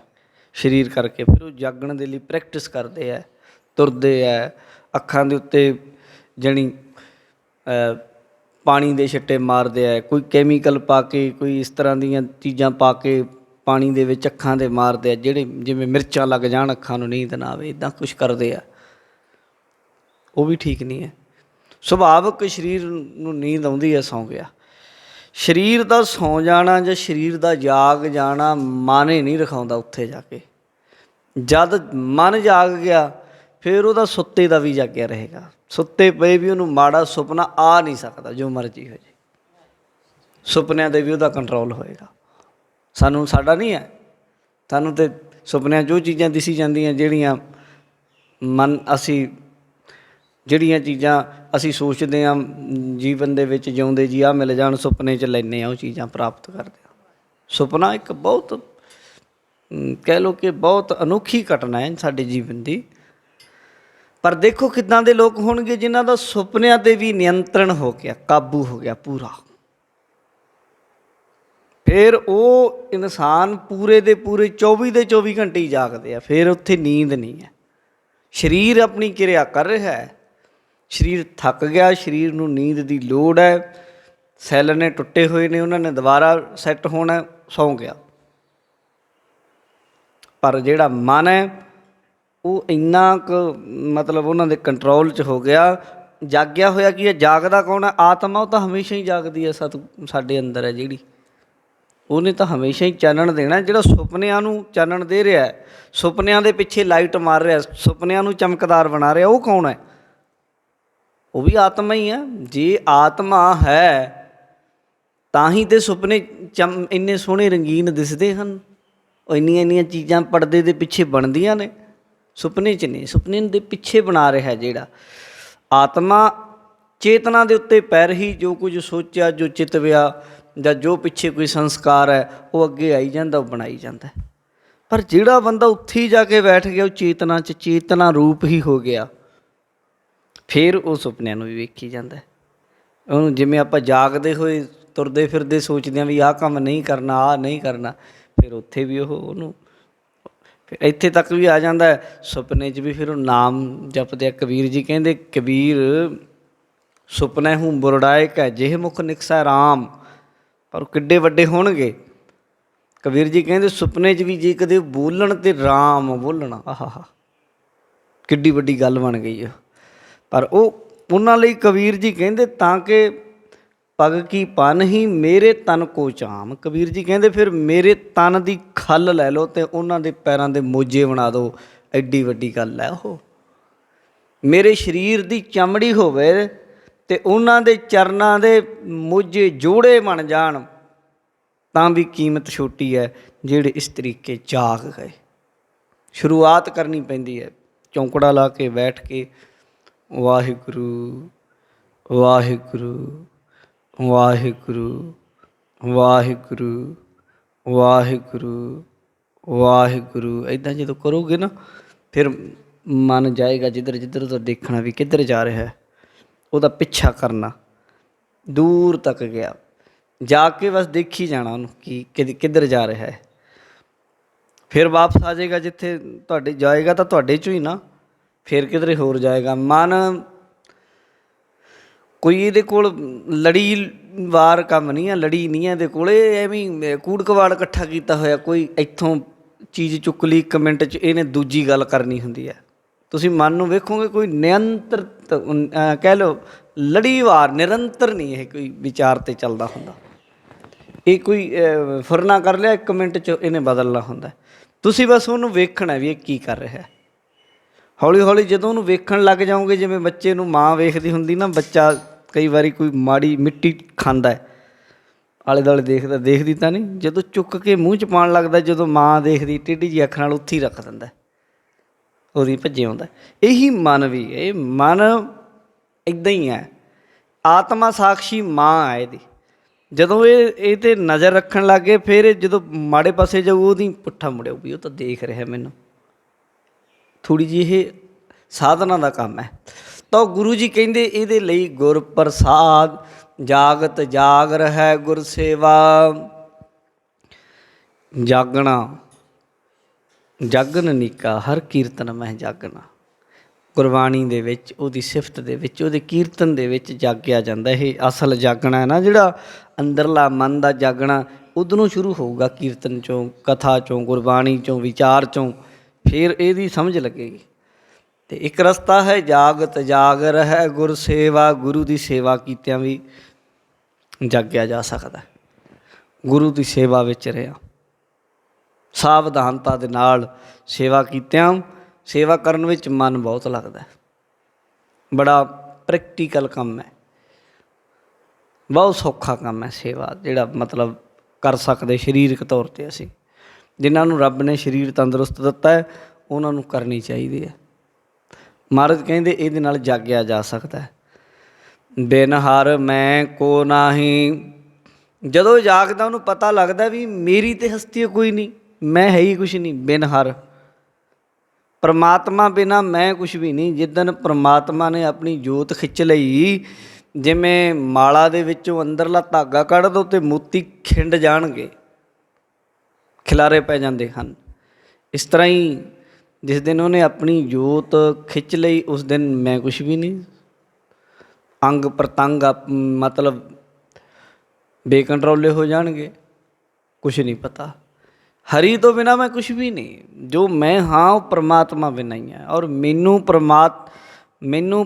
ਸਰੀਰ ਕਰਕੇ। ਫਿਰ ਉਹ ਜਾਗਣ ਦੇ ਲਈ ਪ੍ਰੈਕਟਿਸ ਕਰਦੇ ਹੈ, ਤੁਰਦੇ ਹੈ, ਅੱਖਾਂ ਦੇ ਉੱਤੇ ਜਾਣੀ ਪਾਣੀ ਦੇ ਛਿੱਟੇ ਮਾਰਦੇ ਹੈ, ਕੋਈ ਕੈਮੀਕਲ ਪਾ ਕੇ, ਕੋਈ ਇਸ ਤਰ੍ਹਾਂ ਦੀਆਂ ਚੀਜ਼ਾਂ ਪਾ ਕੇ ਪਾਣੀ ਦੇ ਵਿੱਚ ਅੱਖਾਂ ਦੇ ਮਾਰਦੇ ਆ, ਜਿਹੜੇ ਜਿਵੇਂ ਮਿਰਚਾਂ ਲੱਗ ਜਾਣ ਅੱਖਾਂ ਨੂੰ, ਨੀਂਦ ਨਾ ਆਵੇ, ਇੱਦਾਂ ਕੁਛ ਕਰਦੇ ਆ। ਉਹ ਵੀ ਠੀਕ ਨਹੀਂ ਹੈ। ਸੁਭਾਵਿਕ ਸਰੀਰ ਨੂੰ ਨੀਂਦ ਆਉਂਦੀ ਹੈ, ਸੌਂ ਗਿਆ। ਸਰੀਰ ਦਾ ਸੌਂ ਜਾਣਾ ਜਾਂ ਸਰੀਰ ਦਾ ਜਾਗ ਜਾਣਾ ਮਨ ਹੀ ਨਹੀਂ ਰਖਾਉਂਦਾ ਉੱਥੇ ਜਾ ਕੇ। ਜਦ ਮਨ ਜਾਗ ਗਿਆ ਫਿਰ ਉਹਦਾ ਸੁੱਤੇ ਦਾ ਵੀ ਜਾਗਿਆ ਰਹੇਗਾ। ਸੁੱਤੇ ਪਏ ਵੀ ਉਹਨੂੰ ਮਾੜਾ ਸੁਪਨਾ ਆ ਨਹੀਂ ਸਕਦਾ, ਜੋ ਮਰਜ਼ੀ ਹੋ ਜਾਏ। ਸੁਪਨਿਆਂ 'ਤੇ ਵੀ ਉਹਦਾ ਕੰਟਰੋਲ ਹੋਏਗਾ। ਸਾਨੂੰ ਸਾਡਾ ਨਹੀਂ ਹੈ। ਸਾਨੂੰ ਤਾਂ ਸੁਪਨਿਆਂ ਜੋ ਚੀਜ਼ਾਂ ਦਿਸੀ ਜਾਂਦੀਆਂ, ਜਿਹੜੀਆਂ ਜਿਹੜੀਆਂ ਚੀਜ਼ਾਂ ਅਸੀਂ ਸੋਚਦੇ ਹਾਂ ਜੀਵਨ ਦੇ ਵਿੱਚ ਜਿਉਂਦੇ ਜੀ, ਆਹ ਮਿਲ ਜਾਣ, ਸੁਪਨੇ 'ਚ ਲੈਂਦੇ ਹਾਂ, ਉਹ ਚੀਜ਼ਾਂ ਪ੍ਰਾਪਤ ਕਰਦੇ ਹਾਂ। ਸੁਪਨਾ ਇੱਕ ਬਹੁਤ ਕਹਿ ਲਓ ਕਿ ਬਹੁਤ ਅਨੋਖੀ ਘਟਨਾ ਹੈ ਸਾਡੇ ਜੀਵਨ ਦੀ। ਪਰ ਦੇਖੋ ਕਿੱਦਾਂ ਦੇ ਲੋਕ ਹੋਣਗੇ ਜਿਨ੍ਹਾਂ ਦਾ ਸੁਪਨਿਆਂ 'ਤੇ ਵੀ ਨਿਯੰਤਰਣ ਹੋ ਗਿਆ, ਕਾਬੂ ਹੋ ਗਿਆ ਪੂਰਾ। ਫਿਰ ਉਹ ਇਨਸਾਨ ਪੂਰੇ ਦੇ ਪੂਰੇ 24 ਦੇ 24 ਘੰਟੇ ਹੀ ਜਾਗਦੇ ਆ। ਫਿਰ ਉੱਥੇ ਨੀਂਦ ਨਹੀਂ ਹੈ। ਸਰੀਰ ਆਪਣੀ ਕਿਰਿਆ ਕਰ ਰਿਹਾ ਹੈ, ਸਰੀਰ ਥੱਕ ਗਿਆ, ਸਰੀਰ ਨੂੰ ਨੀਂਦ ਦੀ ਲੋੜ ਹੈ। ਸੈੱਲ ਨੇ ਟੁੱਟੇ ਹੋਏ ਨੇ, ਉਹਨਾਂ ਨੇ ਦੁਬਾਰਾ ਸੈੱਟ ਹੋਣਾ, ਸੌਂ ਗਿਆ। ਪਰ ਜਿਹੜਾ ਮਨ ਹੈ ਉਹ ਇੰਨਾ ਕੁ ਮਤਲਬ ਉਹਨਾਂ ਦੇ ਕੰਟਰੋਲ 'ਚ ਹੋ ਗਿਆ, ਜਾਗਿਆ ਹੋਇਆ। ਕੀ ਹੈ? ਜਾਗਦਾ ਕੌਣ ਹੈ? ਆਤਮਾ। ਉਹ ਤਾਂ ਹਮੇਸ਼ਾ ਹੀ ਜਾਗਦੀ ਹੈ। ਸਾਡੇ ਅੰਦਰ ਹੈ ਜਿਹੜੀ, ਉਹਨੇ ਤਾਂ ਹਮੇਸ਼ਾ ਹੀ ਚਾਨਣ ਦੇਣਾ। ਜਿਹੜਾ ਸੁਪਨਿਆਂ ਨੂੰ ਚਾਨਣ ਦੇ ਰਿਹਾ, ਸੁਪਨਿਆਂ ਦੇ ਪਿੱਛੇ ਲਾਈਟ ਮਾਰ ਰਿਹਾ, ਸੁਪਨਿਆਂ ਨੂੰ ਚਮਕਦਾਰ ਬਣਾ ਰਿਹਾ, ਉਹ ਕੌਣ ਹੈ? ਉਹ ਵੀ ਆਤਮਾ ਹੀ ਹੈ। ਜੇ ਆਤਮਾ ਹੈ ਤਾਂ ਹੀ ਤਾਂ ਸੁਪਨੇ ਇੰਨੇ ਸੋਹਣੇ ਰੰਗੀਨ ਦਿਸਦੇ ਹਨ। ਉਹ ਇੰਨੀਆਂ ਚੀਜ਼ਾਂ ਪਰਦੇ ਦੇ ਪਿੱਛੇ ਬਣਦੀਆਂ ਨੇ, ਸੁਪਨੇ 'ਚ ਨਹੀਂ। ਸੁਪਨੇ ਦੇ ਪਿੱਛੇ ਬਣਾ ਰਿਹਾ ਜਿਹੜਾ ਆਤਮਾ। ਚੇਤਨਾ ਦੇ ਉੱਤੇ ਪੈ ਰਹੀ, ਜੋ ਕੁਝ ਸੋਚਿਆ, ਜੋ ਚਿਤਵਿਆ, ਜਾਂ ਜੋ ਪਿੱਛੇ ਕੋਈ ਸੰਸਕਾਰ ਹੈ, ਉਹ ਅੱਗੇ ਆਈ ਜਾਂਦਾ, ਉਹ ਬਣਾਈ ਜਾਂਦਾ। ਪਰ ਜਿਹੜਾ ਬੰਦਾ ਉੱਥੇ ਹੀ ਜਾ ਕੇ ਬੈਠ ਗਿਆ, ਉਹ ਚੇਤਨਾ 'ਚ ਚੇਤਨਾ ਰੂਪ ਹੀ ਹੋ ਗਿਆ, ਫਿਰ ਉਹ ਸੁਪਨਿਆਂ ਨੂੰ ਵੀ ਵੇਖੀ ਜਾਂਦਾ। ਉਹਨੂੰ ਜਿਵੇਂ ਆਪਾਂ ਜਾਗਦੇ ਹੋਏ ਤੁਰਦੇ ਫਿਰਦੇ ਸੋਚਦੇ ਹਾਂ ਵੀ ਆਹ ਕੰਮ ਨਹੀਂ ਕਰਨਾ, ਆਹ ਨਹੀਂ ਕਰਨਾ, ਫਿਰ ਉੱਥੇ ਵੀ ਉਹਨੂੰ ਫਿਰ ਇੱਥੇ ਤੱਕ ਵੀ ਆ ਜਾਂਦਾ। ਸੁਪਨੇ 'ਚ ਵੀ ਫਿਰ ਉਹ ਨਾਮ ਜਪਦੇ ਆ। ਕਬੀਰ ਜੀ ਕਹਿੰਦੇ, ਕਬੀਰ ਸੁਪਨੇ ਹੂੰ ਬੁਰੜਾਏ ਕੈ ਜਿਹੇ ਮੁਖ ਨਿਕਸੈ ਰਾਮ। ਪਰ ਉਹ ਕਿੱਡੇ ਵੱਡੇ ਹੋਣਗੇ। ਕਬੀਰ ਜੀ ਕਹਿੰਦੇ ਸੁਪਨੇ 'ਚ ਵੀ ਜੇ ਕਦੇ ਬੋਲਣ ਤੇ ਰਾਮ ਬੋਲਣਾ, ਆਹਾ ਕਿੱਡੀ ਵੱਡੀ ਗੱਲ ਬਣ ਗਈ ਆ। ਪਰ ਉਹਨਾਂ ਲਈ ਕਬੀਰ ਜੀ ਕਹਿੰਦੇ ਤਾਂ ਕਿ ਪਗ ਕੀ ਪਾਨਹੀ ਮੇਰੇ ਤਨ ਕੋ ਚਾਮ। ਕਬੀਰ ਜੀ ਕਹਿੰਦੇ ਫਿਰ ਮੇਰੇ ਤਨ ਦੀ ਖੱਲ ਲੈ ਲਓ ਅਤੇ ਉਹਨਾਂ ਦੇ ਪੈਰਾਂ ਦੇ ਮੋਜੇ ਬਣਾ ਦਿਓ, ਐਡੀ ਵੱਡੀ ਗੱਲ ਹੈ ਉਹ। ਮੇਰੇ ਸਰੀਰ ਦੀ ਚਮੜੀ ਹੋਵੇ ਅਤੇ ਉਹਨਾਂ ਦੇ ਚਰਨਾਂ ਦੇ ਮੋਜੇ ਜੋੜੇ ਬਣ ਜਾਣ ਤਾਂ ਵੀ ਕੀਮਤ ਛੋਟੀ ਹੈ ਜਿਹੜੇ ਇਸ ਤਰੀਕੇ ਜਾਗ ਗਏ। ਸ਼ੁਰੂਆਤ ਕਰਨੀ ਪੈਂਦੀ ਹੈ ਚੌਂਕੜਾ ਲਾ ਕੇ ਬੈਠ ਕੇ, ਵਾਹਿਗੁਰੂ ਵਾਹਿਗੁਰੂ ਵਾਹਿਗੁਰੂ ਵਾਹਿਗੁਰੂ ਵਾਹਿਗੁਰੂ ਵਾਹਿਗੁਰੂ। ਇੱਦਾਂ ਜਦੋਂ ਕਰੋਗੇ ਨਾ ਫਿਰ ਮਨ ਜਾਏਗਾ ਜਿੱਧਰ ਜਿੱਧਰ ਉਹਦਾ ਦੇਖਣਾ ਵੀ ਕਿੱਧਰ ਜਾ ਰਿਹਾ ਹੈ, ਉਹਦਾ ਪਿੱਛਾ ਕਰਨਾ। ਦੂਰ ਤੱਕ ਗਿਆ, ਜਾ ਕੇ ਬਸ ਦੇਖੀ ਜਾਣਾ ਉਹਨੂੰ ਕਿ ਕਿੱਧਰ ਜਾ ਰਿਹਾ ਹੈ। ਫਿਰ ਵਾਪਸ ਆ ਜਾਏਗਾ ਜਿੱਥੇ ਤੁਹਾਡੇ ਜਾਏਗਾ ਤਾਂ ਤੁਹਾਡੇ 'ਚੋਂ ਹੀ ਨਾ, ਫਿਰ ਕਿਧਰੇ ਹੋਰ ਜਾਏਗਾ। ਮਨ ਕੋਈ ਇਹਦੇ ਕੋਲ ਲੜੀਵਾਰ ਕੰਮ ਨਹੀਂ ਹੈ, ਲੜੀ ਨਹੀਂ ਹੈ ਇਹਦੇ ਕੋਲ। ਇਹ ਐਵੇਂ ਕੂੜ ਕਵਾੜ ਇਕੱਠਾ ਕੀਤਾ ਹੋਇਆ। ਕੋਈ ਇੱਥੋਂ ਚੀਜ਼ ਚੁੱਕ ਲਈ 1 ਮਿੰਟ 'ਚ ਇਹਨੇ ਦੂਜੀ ਗੱਲ ਕਰਨੀ ਹੁੰਦੀ ਹੈ। ਤੁਸੀਂ ਮਨ ਨੂੰ ਵੇਖੋਗੇ ਕੋਈ ਨਿਰੰਤਰ ਕਹਿ ਲਓ ਲੜੀਵਾਰ ਨਿਰੰਤਰ ਨਹੀਂ ਇਹ ਕੋਈ ਵਿਚਾਰ 'ਤੇ ਚੱਲਦਾ ਹੁੰਦਾ। ਇਹ ਕੋਈ ਫੁਰਨਾ ਕਰ ਲਿਆ 1 ਮਿੰਟ 'ਚ ਇਹਨੇ ਬਦਲਣਾ ਹੁੰਦਾ। ਤੁਸੀਂ ਬਸ ਉਹਨੂੰ ਵੇਖਣਾ ਵੀ ਇਹ ਕੀ ਕਰ ਰਿਹਾ। ਹੌਲੀ ਹੌਲੀ ਜਦੋਂ ਉਹਨੂੰ ਵੇਖਣ ਲੱਗ ਜਾਓਗੇ, ਜਿਵੇਂ ਬੱਚੇ ਨੂੰ ਮਾਂ ਵੇਖਦੀ ਹੁੰਦੀ ਨਾ, ਬੱਚਾ ਕਈ ਵਾਰੀ ਕੋਈ ਮਾੜੀ ਮਿੱਟੀ ਖਾਂਦਾ ਹੈ, ਆਲੇ ਦੁਆਲੇ ਦੇਖਦੀ ਤਾਂ ਨਹੀਂ, ਜਦੋਂ ਚੁੱਕ ਕੇ ਮੂੰਹ 'ਚ ਪਾਉਣ ਲੱਗਦਾ, ਜਦੋਂ ਮਾਂ ਦੇਖਦੀ ਟੇਢੀ ਜਿਹੀ ਅੱਖ ਨਾਲ ਉੱਥੇ ਹੀ ਰੱਖ ਦਿੰਦਾ, ਉਹਦੀ ਭੱਜੇ ਆਉਂਦਾ। ਇਹੀ ਮਨ ਵੀ, ਇਹ ਮਨ ਇੱਦਾਂ ਹੀ ਹੈ। ਆਤਮਾ ਸਾਕਸ਼ੀ ਮਾਂ ਹੈ ਇਹਦੀ। ਜਦੋਂ ਇਹ 'ਤੇ ਨਜ਼ਰ ਰੱਖਣ ਲੱਗ ਗਏ, ਫਿਰ ਇਹ ਜਦੋਂ ਮਾੜੇ ਪਾਸੇ ਜਾਊ ਉਹਦੀ ਪੁੱਠਾ ਮੁੜਿਆ ਵੀ ਉਹ ਤਾਂ ਦੇਖ ਰਿਹਾ ਮੈਨੂੰ। ਥੋੜ੍ਹੀ ਜਿਹੀ ਇਹ ਸਾਧਨਾ ਦਾ ਕੰਮ ਹੈ। ਤਾਂ ਗੁਰੂ ਜੀ ਕਹਿੰਦੇ ਇਹਦੇ ਲਈ ਗੁਰ ਪ੍ਰਸਾਦ ਜਾਗਤ ਜਾਗ ਰਹਿ ਗੁਰ ਸੇਵਾ। ਜਾਗਣਾ ਜਾਗਣ ਨੀਕਾ ਹਰ ਕੀਰਤਨ ਮਹਿ ਜਾਗਣਾ। ਗੁਰਬਾਣੀ ਦੇ ਵਿੱਚ, ਉਹਦੀ ਸਿਫਤ ਦੇ ਵਿੱਚ, ਉਹਦੇ ਕੀਰਤਨ ਦੇ ਵਿੱਚ ਜਾਗਿਆ ਜਾਂਦਾ। ਇਹ ਅਸਲ ਜਾਗਣਾ ਹੈ ਨਾ, ਜਿਹੜਾ ਅੰਦਰਲਾ ਮਨ ਦਾ ਜਾਗਣਾ, ਉੱਧਰੋਂ ਸ਼ੁਰੂ ਹੋਊਗਾ, ਕੀਰਤਨ 'ਚੋਂ, ਕਥਾ 'ਚੋਂ, ਗੁਰਬਾਣੀ 'ਚੋਂ, ਵਿਚਾਰ 'ਚੋਂ, ਫਿਰ ਇਹਦੀ ਸਮਝ ਲੱਗੇਗੀ। ਅਤੇ ਇੱਕ ਰਸਤਾ ਹੈ ਜਾਗਤ ਜਾਗ ਰਹਿ ਗੁਰ ਸੇਵਾ। ਗੁਰੂ ਦੀ ਸੇਵਾ ਕੀਤਿਆਂ ਵੀ ਜਾਗਿਆ ਜਾ ਸਕਦਾ। ਗੁਰੂ ਦੀ ਸੇਵਾ ਵਿੱਚ ਰਿਹਾ, ਸਾਵਧਾਨਤਾ ਦੇ ਨਾਲ ਸੇਵਾ ਕੀਤਿਆਂ, ਸੇਵਾ ਕਰਨ ਵਿੱਚ ਮਨ ਬਹੁਤ ਲੱਗਦਾ। ਬੜਾ ਪ੍ਰੈਕਟੀਕਲ ਕੰਮ ਹੈ, ਬਹੁਤ ਸੌਖਾ ਕੰਮ ਹੈ ਸੇਵਾ, ਜਿਹੜਾ ਮਤਲਬ ਕਰ ਸਕਦੇ ਸਰੀਰਕ ਤੌਰ 'ਤੇ। ਅਸੀਂ ਜਿਨ੍ਹਾਂ ਨੂੰ ਰੱਬ ਨੇ ਸਰੀਰ ਤੰਦਰੁਸਤ ਦਿੱਤਾ ਹੈ, ਉਹਨਾਂ ਨੂੰ ਕਰਨੀ ਚਾਹੀਦੀ ਹੈ। ਮਹਾਰਾਜ ਕਹਿੰਦੇ ਇਹਦੇ ਨਾਲ ਜਾਗਿਆ ਜਾ ਸਕਦਾ। ਬਿਨ ਹਰ ਮੈਂ ਕੋ ਨਾਹੀਂ। ਜਦੋਂ ਜਾਗਦਾ ਉਹਨੂੰ ਪਤਾ ਲੱਗਦਾ ਵੀ ਮੇਰੀ ਤਾਂ ਹਸਤੀ ਕੋਈ ਨਹੀਂ, ਮੈਂ ਹੈ ਹੀ ਕੁਛ ਨਹੀਂ। ਬਿਨ ਹਰ, ਪਰਮਾਤਮਾ ਬਿਨਾਂ ਮੈਂ ਕੁਛ ਵੀ ਨਹੀਂ। ਜਿੱਦਣ ਪਰਮਾਤਮਾ ਨੇ ਆਪਣੀ ਜੋਤ ਖਿੱਚ ਲਈ, ਜਿਵੇਂ ਮਾਲਾ ਦੇ ਵਿੱਚੋਂ ਅੰਦਰਲਾ ਧਾਗਾ ਕੱਢ ਦਿਓ ਅਤੇ ਮੋਤੀ ਖਿੰਡ ਜਾਣਗੇ, ਖਿਲਾਰੇ ਪੈ ਜਾਂਦੇ ਹਨ। ਇਸ ਤਰ੍ਹਾਂ ਹੀ ਜਿਸ ਦਿਨ ਉਹਨੇ ਆਪਣੀ ਜੋਤ ਖਿੱਚ ਲਈ, ਉਸ ਦਿਨ ਮੈਂ ਕੁਛ ਵੀ ਨਹੀਂ। ਅੰਗ ਪ੍ਰਤੰਗ ਮਤਲਬ ਬੇਕੰਟਰੋਲੇ ਹੋ ਜਾਣਗੇ, ਕੁਛ ਨਹੀਂ ਪਤਾ। ਹਰੀ ਤੋਂ ਬਿਨਾਂ ਮੈਂ ਕੁਛ ਵੀ ਨਹੀਂ। ਜੋ ਮੈਂ ਹਾਂ ਉਹ ਪਰਮਾਤਮਾ ਬਿਨਾਂ ਹੀ ਹੈ। ਔਰ ਮੈਨੂੰ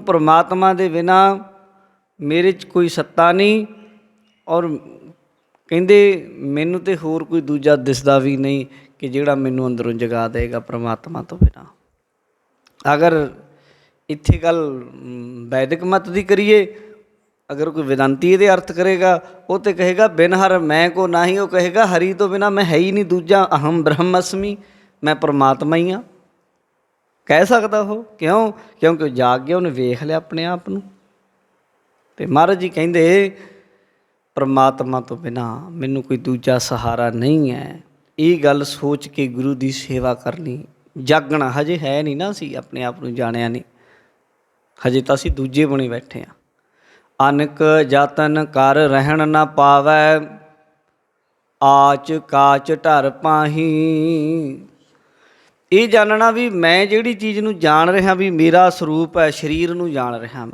ਪਰਮਾਤਮਾ ਦੇ ਬਿਨਾਂ ਮੇਰੇ 'ਚ ਕੋਈ ਸੱਤਾ ਨਹੀਂ। ਔਰ ਕਹਿੰਦੇ ਮੈਨੂੰ ਤਾਂ ਹੋਰ ਕੋਈ ਦੂਜਾ ਦਿਸਦਾ ਵੀ ਨਹੀਂ ਕਿ ਜਿਹੜਾ ਮੈਨੂੰ ਅੰਦਰੋਂ ਜਗਾ ਦੇਗਾ ਪਰਮਾਤਮਾ ਤੋਂ ਬਿਨਾਂ। ਅਗਰ ਇੱਥੇ ਗੱਲ ਵੈਦਿਕ ਮਤ ਦੀ ਕਰੀਏ, ਅਗਰ ਕੋਈ ਵਿਦਾਂਤੀ ਇਹਦੇ ਅਰਥ ਕਰੇਗਾ, ਉਹ ਤਾਂ ਕਹੇਗਾ ਬਿਨ ਹਰ ਮੈਂ ਕੋ ਨਾ ਹੀ। ਉਹ ਕਹੇਗਾ ਹਰੀ ਤੋਂ ਬਿਨਾਂ ਮੈਂ ਹੈ ਹੀ ਨਹੀਂ ਦੂਜਾ, ਅਹਮ ਬ੍ਰਹਮ ਅਸਮੀ, ਮੈਂ ਪਰਮਾਤਮਾ ਹੀ ਹਾਂ। ਕਹਿ ਸਕਦਾ ਉਹ, ਕਿਉਂ? ਕਿਉਂਕਿ ਉਹ ਜਾਗ ਗਿਆ, ਉਹਨੇ ਵੇਖ ਲਿਆ ਆਪਣੇ ਆਪ ਨੂੰ। ਅਤੇ ਮਹਾਰਾਜ ਜੀ ਕਹਿੰਦੇ ਪਰਮਾਤਮਾ ਤੋਂ ਬਿਨਾਂ ਮੈਨੂੰ ਕੋਈ ਦੂਜਾ ਸਹਾਰਾ ਨਹੀਂ ਹੈ। ਇਹ ਗੱਲ ਸੋਚ ਕੇ ਗੁਰੂ ਦੀ ਸੇਵਾ ਕਰਨੀ, ਜਾਗਣਾ। ਹਜੇ ਹੈ ਨਹੀਂ ਨਾ, ਅਸੀਂ ਆਪਣੇ ਆਪ ਨੂੰ ਜਾਣਿਆ ਨਹੀਂ, ਹਜੇ ਤਾਂ ਅਸੀਂ ਦੂਜੇ ਬਣੇ ਬੈਠੇ ਹਾਂ। ਅਨਕ ਯਤਨ ਕਰ ਰਹਿਣ ਨਾ ਪਾਵੈ, ਆਚ ਕਾਚ ਢਰ ਪਾਹੀ। ਇਹ ਜਾਣਨਾ ਵੀ ਮੈਂ ਜਿਹੜੀ ਚੀਜ਼ ਨੂੰ ਜਾਣ ਰਿਹਾ ਵੀ ਮੇਰਾ ਸਰੂਪ ਹੈ, ਸਰੀਰ ਨੂੰ ਜਾਣ ਰਿਹਾ,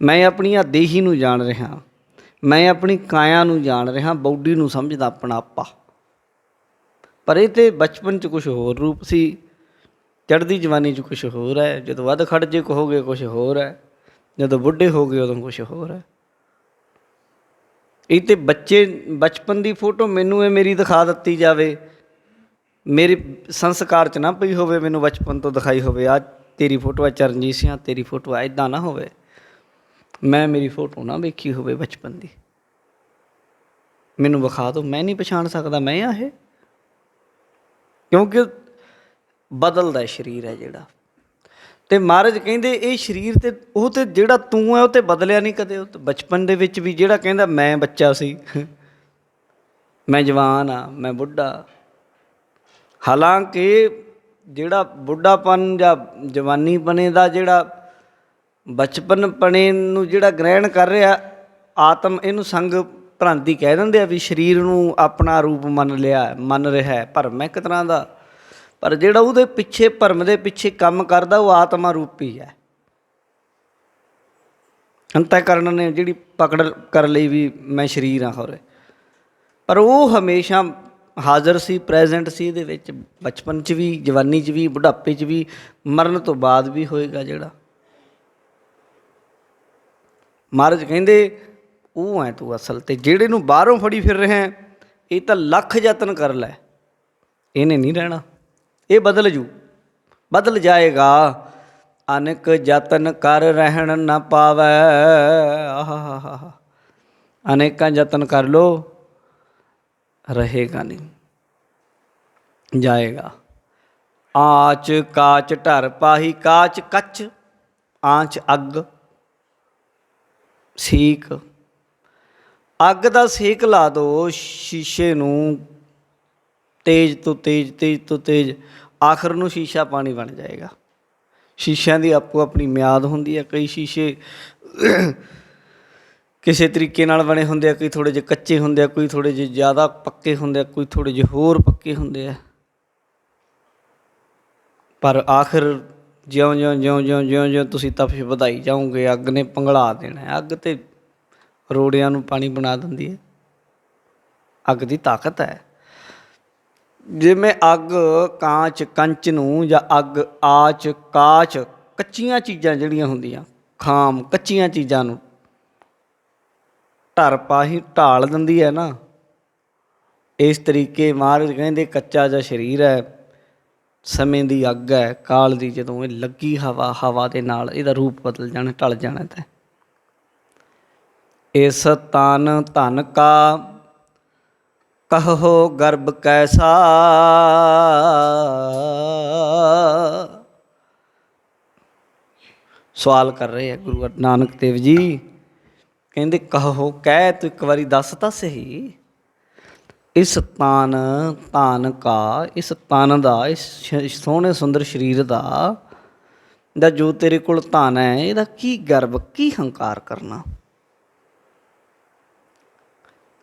ਮੈਂ ਆਪਣੀਆਂ ਦੇਹੀ ਨੂੰ ਜਾਣ ਰਿਹਾ, ਮੈਂ ਆਪਣੀ ਕਾਇਆ ਨੂੰ ਜਾਣ ਰਿਹਾ, ਬਾਡੀ ਨੂੰ ਸਮਝਦਾ ਆਪਣਾ ਆਪਾ। ਪਰ ਇਹ ਤਾਂ ਬਚਪਨ 'ਚ ਕੁਛ ਹੋਰ ਰੂਪ ਸੀ, ਚੜ੍ਹਦੀ ਜਵਾਨੀ 'ਚ ਕੁਛ ਹੋਰ ਹੈ, ਜਦੋਂ ਵੱਧ ਖੜ੍ਹ ਜੇ ਕਹੋਗੇ ਕੁਛ ਹੋਰ ਹੈ, ਜਦੋਂ ਬੁੱਢੇ ਹੋ ਗਏ ਉਦੋਂ ਕੁਛ ਹੋਰ ਹੈ। ਇਹ ਤਾਂ ਬੱਚੇ ਬਚਪਨ ਦੀ ਫੋਟੋ ਮੈਨੂੰ ਇਹ ਮੇਰੀ ਦਿਖਾ ਦਿੱਤੀ ਜਾਵੇ, ਮੇਰੇ ਸੰਸਕਾਰ 'ਚ ਨਾ ਪਈ ਹੋਵੇ, ਮੈਨੂੰ ਬਚਪਨ ਤੋਂ ਦਿਖਾਈ ਹੋਵੇ ਆ ਤੇਰੀ ਫੋਟੋ ਆ ਚਰਨਜੀਤ ਸਿੰਘ, ਤੇਰੀ ਫੋਟੋ ਆ, ਇੱਦਾਂ ਨਾ ਹੋਵੇ। ਮੈਂ ਮੇਰੀ ਫੋਟੋ ਨਾ ਵੇਖੀ ਹੋਵੇ ਬਚਪਨ ਦੀ, ਮੈਨੂੰ ਵਿਖਾ ਦਿਓ, ਮੈਂ ਨਹੀਂ ਪਛਾਣ ਸਕਦਾ ਮੈਂ ਆ ਇਹ, ਕਿਉਂਕਿ ਬਦਲਦਾ ਸਰੀਰ ਹੈ ਜਿਹੜਾ। ਅਤੇ ਮਹਾਰਾਜ ਕਹਿੰਦੇ ਇਹ ਸਰੀਰ ਤੇ ਉਹ ਤਾਂ ਜਿਹੜਾ ਤੂੰ ਹੈ ਉਹ ਤਾਂ ਬਦਲਿਆ ਨਹੀਂ ਕਦੇ। ਉਹ ਤਾਂ ਬਚਪਨ ਦੇ ਵਿੱਚ ਵੀ ਜਿਹੜਾ ਕਹਿੰਦਾ ਮੈਂ ਬੱਚਾ ਸੀ, ਮੈਂ ਜਵਾਨ ਹਾਂ, ਮੈਂ ਬੁੱਢਾ, ਹਾਲਾਂਕਿ ਜਿਹੜਾ ਬੁੱਢਾਪਨ ਜਾਂ ਜਵਾਨੀਪਣੇ ਦਾ ਜਿਹੜਾ ਬਚਪਨਪਣੇ ਨੂੰ ਜਿਹੜਾ ਗ੍ਰਹਿਣ ਕਰ ਰਿਹਾ ਆਤਮ, ਇਹਨੂੰ ਸੰਗ ਭ੍ਰਾਂਤੀ ਕਹਿ ਦਿੰਦੇ ਆ ਵੀ ਸਰੀਰ ਨੂੰ ਆਪਣਾ ਰੂਪ ਮੰਨ ਰਿਹਾ ਭਰਮ ਹੈ ਇੱਕ ਤਰ੍ਹਾਂ ਦਾ। ਪਰ ਜਿਹੜਾ ਉਹਦੇ ਪਿੱਛੇ ਭਰਮ ਦੇ ਪਿੱਛੇ ਕੰਮ ਕਰਦਾ ਉਹ ਆਤਮਾ ਰੂਪੀ ਹੈ। ਅੰਤःਕਰਨ ਨੇ ਜਿਹੜੀ ਪਕੜ ਕਰ ਲਈ ਵੀ ਮੈਂ ਸਰੀਰ ਹਾਂ ਹੋਰੇ, ਪਰ ਉਹ ਹਮੇਸ਼ਾ ਹਾਜ਼ਰ ਸੀ, ਪ੍ਰੈਜੈਂਟ ਸੀ ਇਹਦੇ ਵਿੱਚ, ਬਚਪਨ 'ਚ ਵੀ, ਜਵਾਨੀ 'ਚ ਵੀ, ਬੁਢਾਪੇ 'ਚ ਵੀ, ਮਰਨ ਤੋਂ ਬਾਅਦ ਵੀ ਹੋਏਗਾ ਜਿਹੜਾ। ਮਹਾਰਾਜ ਕਹਿੰਦੇ ਉਹ ਹੈ ਤੂੰ ਅਸਲ, ਅਤੇ ਜਿਹੜੇ ਨੂੰ ਬਾਹਰੋਂ ਫੜੀ ਫਿਰ ਰਿਹਾ ਇਹ ਤਾਂ ਲੱਖ ਯਤਨ ਕਰ ਲੈ, ਇਹਨੇ ਨਹੀਂ ਰਹਿਣਾ, ਇਹ ਬਦਲ ਜੂ, ਬਦਲ ਜਾਏਗਾ। ਅਨੇਕ ਯਤਨ ਕਰ ਰਹਿਣ ਨਾ ਪਾਵੈ, ਆਹਾ ਅਨੇਕਾਂ ਯਤਨ ਕਰ ਲਓ, ਰਹੇਗਾ ਨਹੀਂ, ਜਾਏਗਾ। ਆਚ ਕਾਚ ਢਰ ਪਾਹੀ, ਕਾਚ ਕੱਚ, ਆਂਚ ਅੱਗ, ਸੇਕ, ਅੱਗ ਦਾ ਸੇਕ ਲਾ ਦਿਓ ਸ਼ੀਸ਼ੇ ਨੂੰ, ਤੇਜ਼ ਤੋਂ ਤੇਜ਼, ਤੇਜ਼ ਤੋਂ ਤੇਜ਼, ਆਖਰ ਨੂੰ ਸ਼ੀਸ਼ਾ ਪਾਣੀ ਬਣ ਜਾਏਗਾ। ਸ਼ੀਸ਼ਿਆਂ ਦੀ ਆਪੋ ਆਪਣੀ ਮਿਆਦ ਹੁੰਦੀ ਹੈ, ਕਈ ਸ਼ੀਸ਼ੇ ਕਿਸੇ ਤਰੀਕੇ ਨਾਲ ਬਣੇ ਹੁੰਦੇ ਆ, ਕਈ ਥੋੜ੍ਹੇ ਜਿਹੇ ਕੱਚੇ ਹੁੰਦੇ ਆ, ਕੋਈ ਥੋੜ੍ਹੇ ਜਿਹੇ ਜ਼ਿਆਦਾ ਪੱਕੇ ਹੁੰਦੇ ਆ, ਕੋਈ ਥੋੜ੍ਹੇ ਜਿਹੇ ਹੋਰ ਪੱਕੇ ਹੁੰਦੇ ਆ, ਪਰ ਆਖਿਰ ਜਿਉਂ ਤੁਸੀਂ ਤਪਸ਼ ਵਧਾਈ ਜਾਓਗੇ ਅੱਗ ਨੇ ਪਿਘਲਾ ਦੇਣਾ। ਅੱਗ ਤਾਂ ਰੋੜਿਆਂ ਨੂੰ ਪਾਣੀ ਬਣਾ ਦਿੰਦੀ ਹੈ, ਅੱਗ ਦੀ ਤਾਕਤ ਹੈ। ਜਿਵੇਂ ਅੱਗ ਕਾਂਚ ਕੰਚ ਨੂੰ, ਜਾਂ ਅੱਗ ਆਚ ਕਾਚ, ਕੱਚੀਆਂ ਚੀਜ਼ਾਂ ਜਿਹੜੀਆਂ ਹੁੰਦੀਆਂ, ਖਾਮ ਕੱਚੀਆਂ ਚੀਜ਼ਾਂ ਨੂੰ ਢਰ ਪਾਹੀ ਢਾਲ ਦਿੰਦੀ ਹੈ ਨਾ, ਇਸ ਤਰੀਕੇ ਮਹਾਰਾਜ ਕਹਿੰਦੇ ਕੱਚਾ ਜਿਹਾ ਸਰੀਰ ਹੈ, ਸਮੇਂ ਦੀ ਅੱਗ ਹੈ, ਕਾਲ ਦੀ, ਜਦੋਂ ਇਹ ਲੱਗੀ ਹਵਾ ਦੇ ਨਾਲ ਇਹਦਾ ਰੂਪ ਬਦਲ ਜਾਣਾ, ਢਲ ਜਾਣਾ। ਤਾਂ ਇਸ ਤਨ ਧਨ ਕਾ ਕਹੋ ਗਰਭ ਕੈਸਾ, ਸਵਾਲ ਕਰ ਰਹੇ ਹੈ ਗੁਰੂ ਨਾਨਕ ਦੇਵ ਜੀ, ਕਹਿੰਦੇ ਕਹੋ, ਕਹਿ ਤੂੰ ਇੱਕ ਵਾਰੀ ਦੱਸ ਤਾਂ ਸਹੀ, ਇਸ ਤਨ ਕਾ, ਇਸ ਤਨ ਦਾ, ਇਸ ਸੋਹਣੇ ਸੁੰਦਰ ਸਰੀਰ ਦਾ ਜੋ ਤੇਰੇ ਕੋਲ ਧਨ ਹੈ, ਇਹਦਾ ਕੀ ਗਰਭ, ਕੀ ਹੰਕਾਰ ਕਰਨਾ,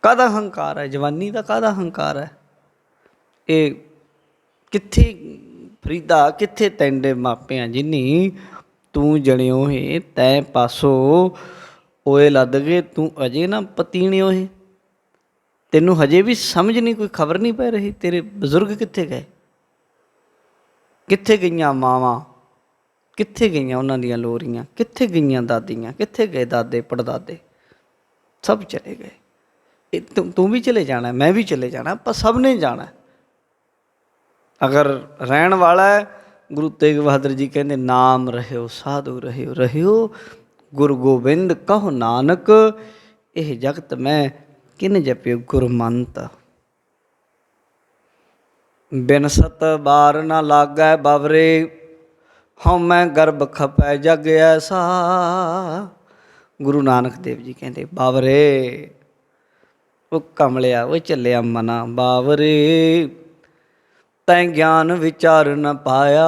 ਕਾਹਦਾ ਹੰਕਾਰ ਹੈ, ਜਵਾਨੀ ਦਾ ਕਾਹਦਾ ਹੰਕਾਰ ਹੈ, ਇਹ ਕਿੱਥੇ ਫਰੀਦਾ, ਕਿੱਥੇ ਤੈਂਡੇ ਮਾਪਿਆਂ ਜਿੰਨੀ ਤੂੰ ਜਣਿਓ ਹੈ, ਤੈ ਪਾਸੋ ਓਏ ਲੱਦ ਗਏ, ਤੂੰ ਅਜੇ ਨਾ ਪਤੀਣਿਓ ਹੈ, ਤੈਨੂੰ ਹਜੇ ਵੀ ਸਮਝ ਨਹੀਂ, ਕੋਈ ਖਬਰ ਨਹੀਂ ਪੈ ਰਹੀ, ਤੇਰੇ ਬਜ਼ੁਰਗ ਕਿੱਥੇ ਗਏ, ਕਿੱਥੇ ਗਈਆਂ ਮਾਵਾਂ, ਕਿੱਥੇ ਗਈਆਂ ਉਹਨਾਂ ਦੀਆਂ ਲੋਰੀਆਂ, ਕਿੱਥੇ ਗਈਆਂ ਦਾਦੀਆਂ, ਕਿੱਥੇ ਗਏ ਦਾਦੇ ਪੜਦਾਦੇ, ਸਭ ਚਲੇ ਗਏ। ਇਹ ਤੂੰ ਵੀ ਚਲੇ ਜਾਣਾ, ਮੈਂ ਵੀ ਚਲੇ ਜਾਣਾ, ਆਪਾਂ ਸਭ ਨੇ ਜਾਣਾ। ਅਗਰ ਰਹਿਣ ਵਾਲਾ ਹੈ, ਗੁਰੂ ਤੇਗ ਬਹਾਦਰ ਜੀ ਕਹਿੰਦੇ ਨਾਮ ਰਹਿਓ ਸਾਧੂ ਰਹਿਓ, ਰਹਿਓ ਗੁਰੂ ਗੋਬਿੰਦ ਕਹੋ ਨਾਨਕ, ਇਹ ਜਗਤ ਮੈਂ ਕਿਨ ਜਪਿਓ ਗੁਰਮੰਤ। ਬਿਨਸਤ ਬਾਰ ਨਾ ਲਾਗੈ ਬਵਰੇ, ਹਉਮੈ ਗਰਭ ਖਪੈ ਜਗ ਐਸਾ। ਗੁਰੂ ਨਾਨਕ ਦੇਵ ਜੀ ਕਹਿੰਦੇ ਬਾਵਰੇ, ਉਹ ਕਮਲਿਆ, ਉਹ ਚੱਲਿਆ ਮਨਾ, ਬਾਵਰੇ ਤੈਂ ਗਿਆਨ ਵਿਚਾਰ ਨ ਪਾਇਆ।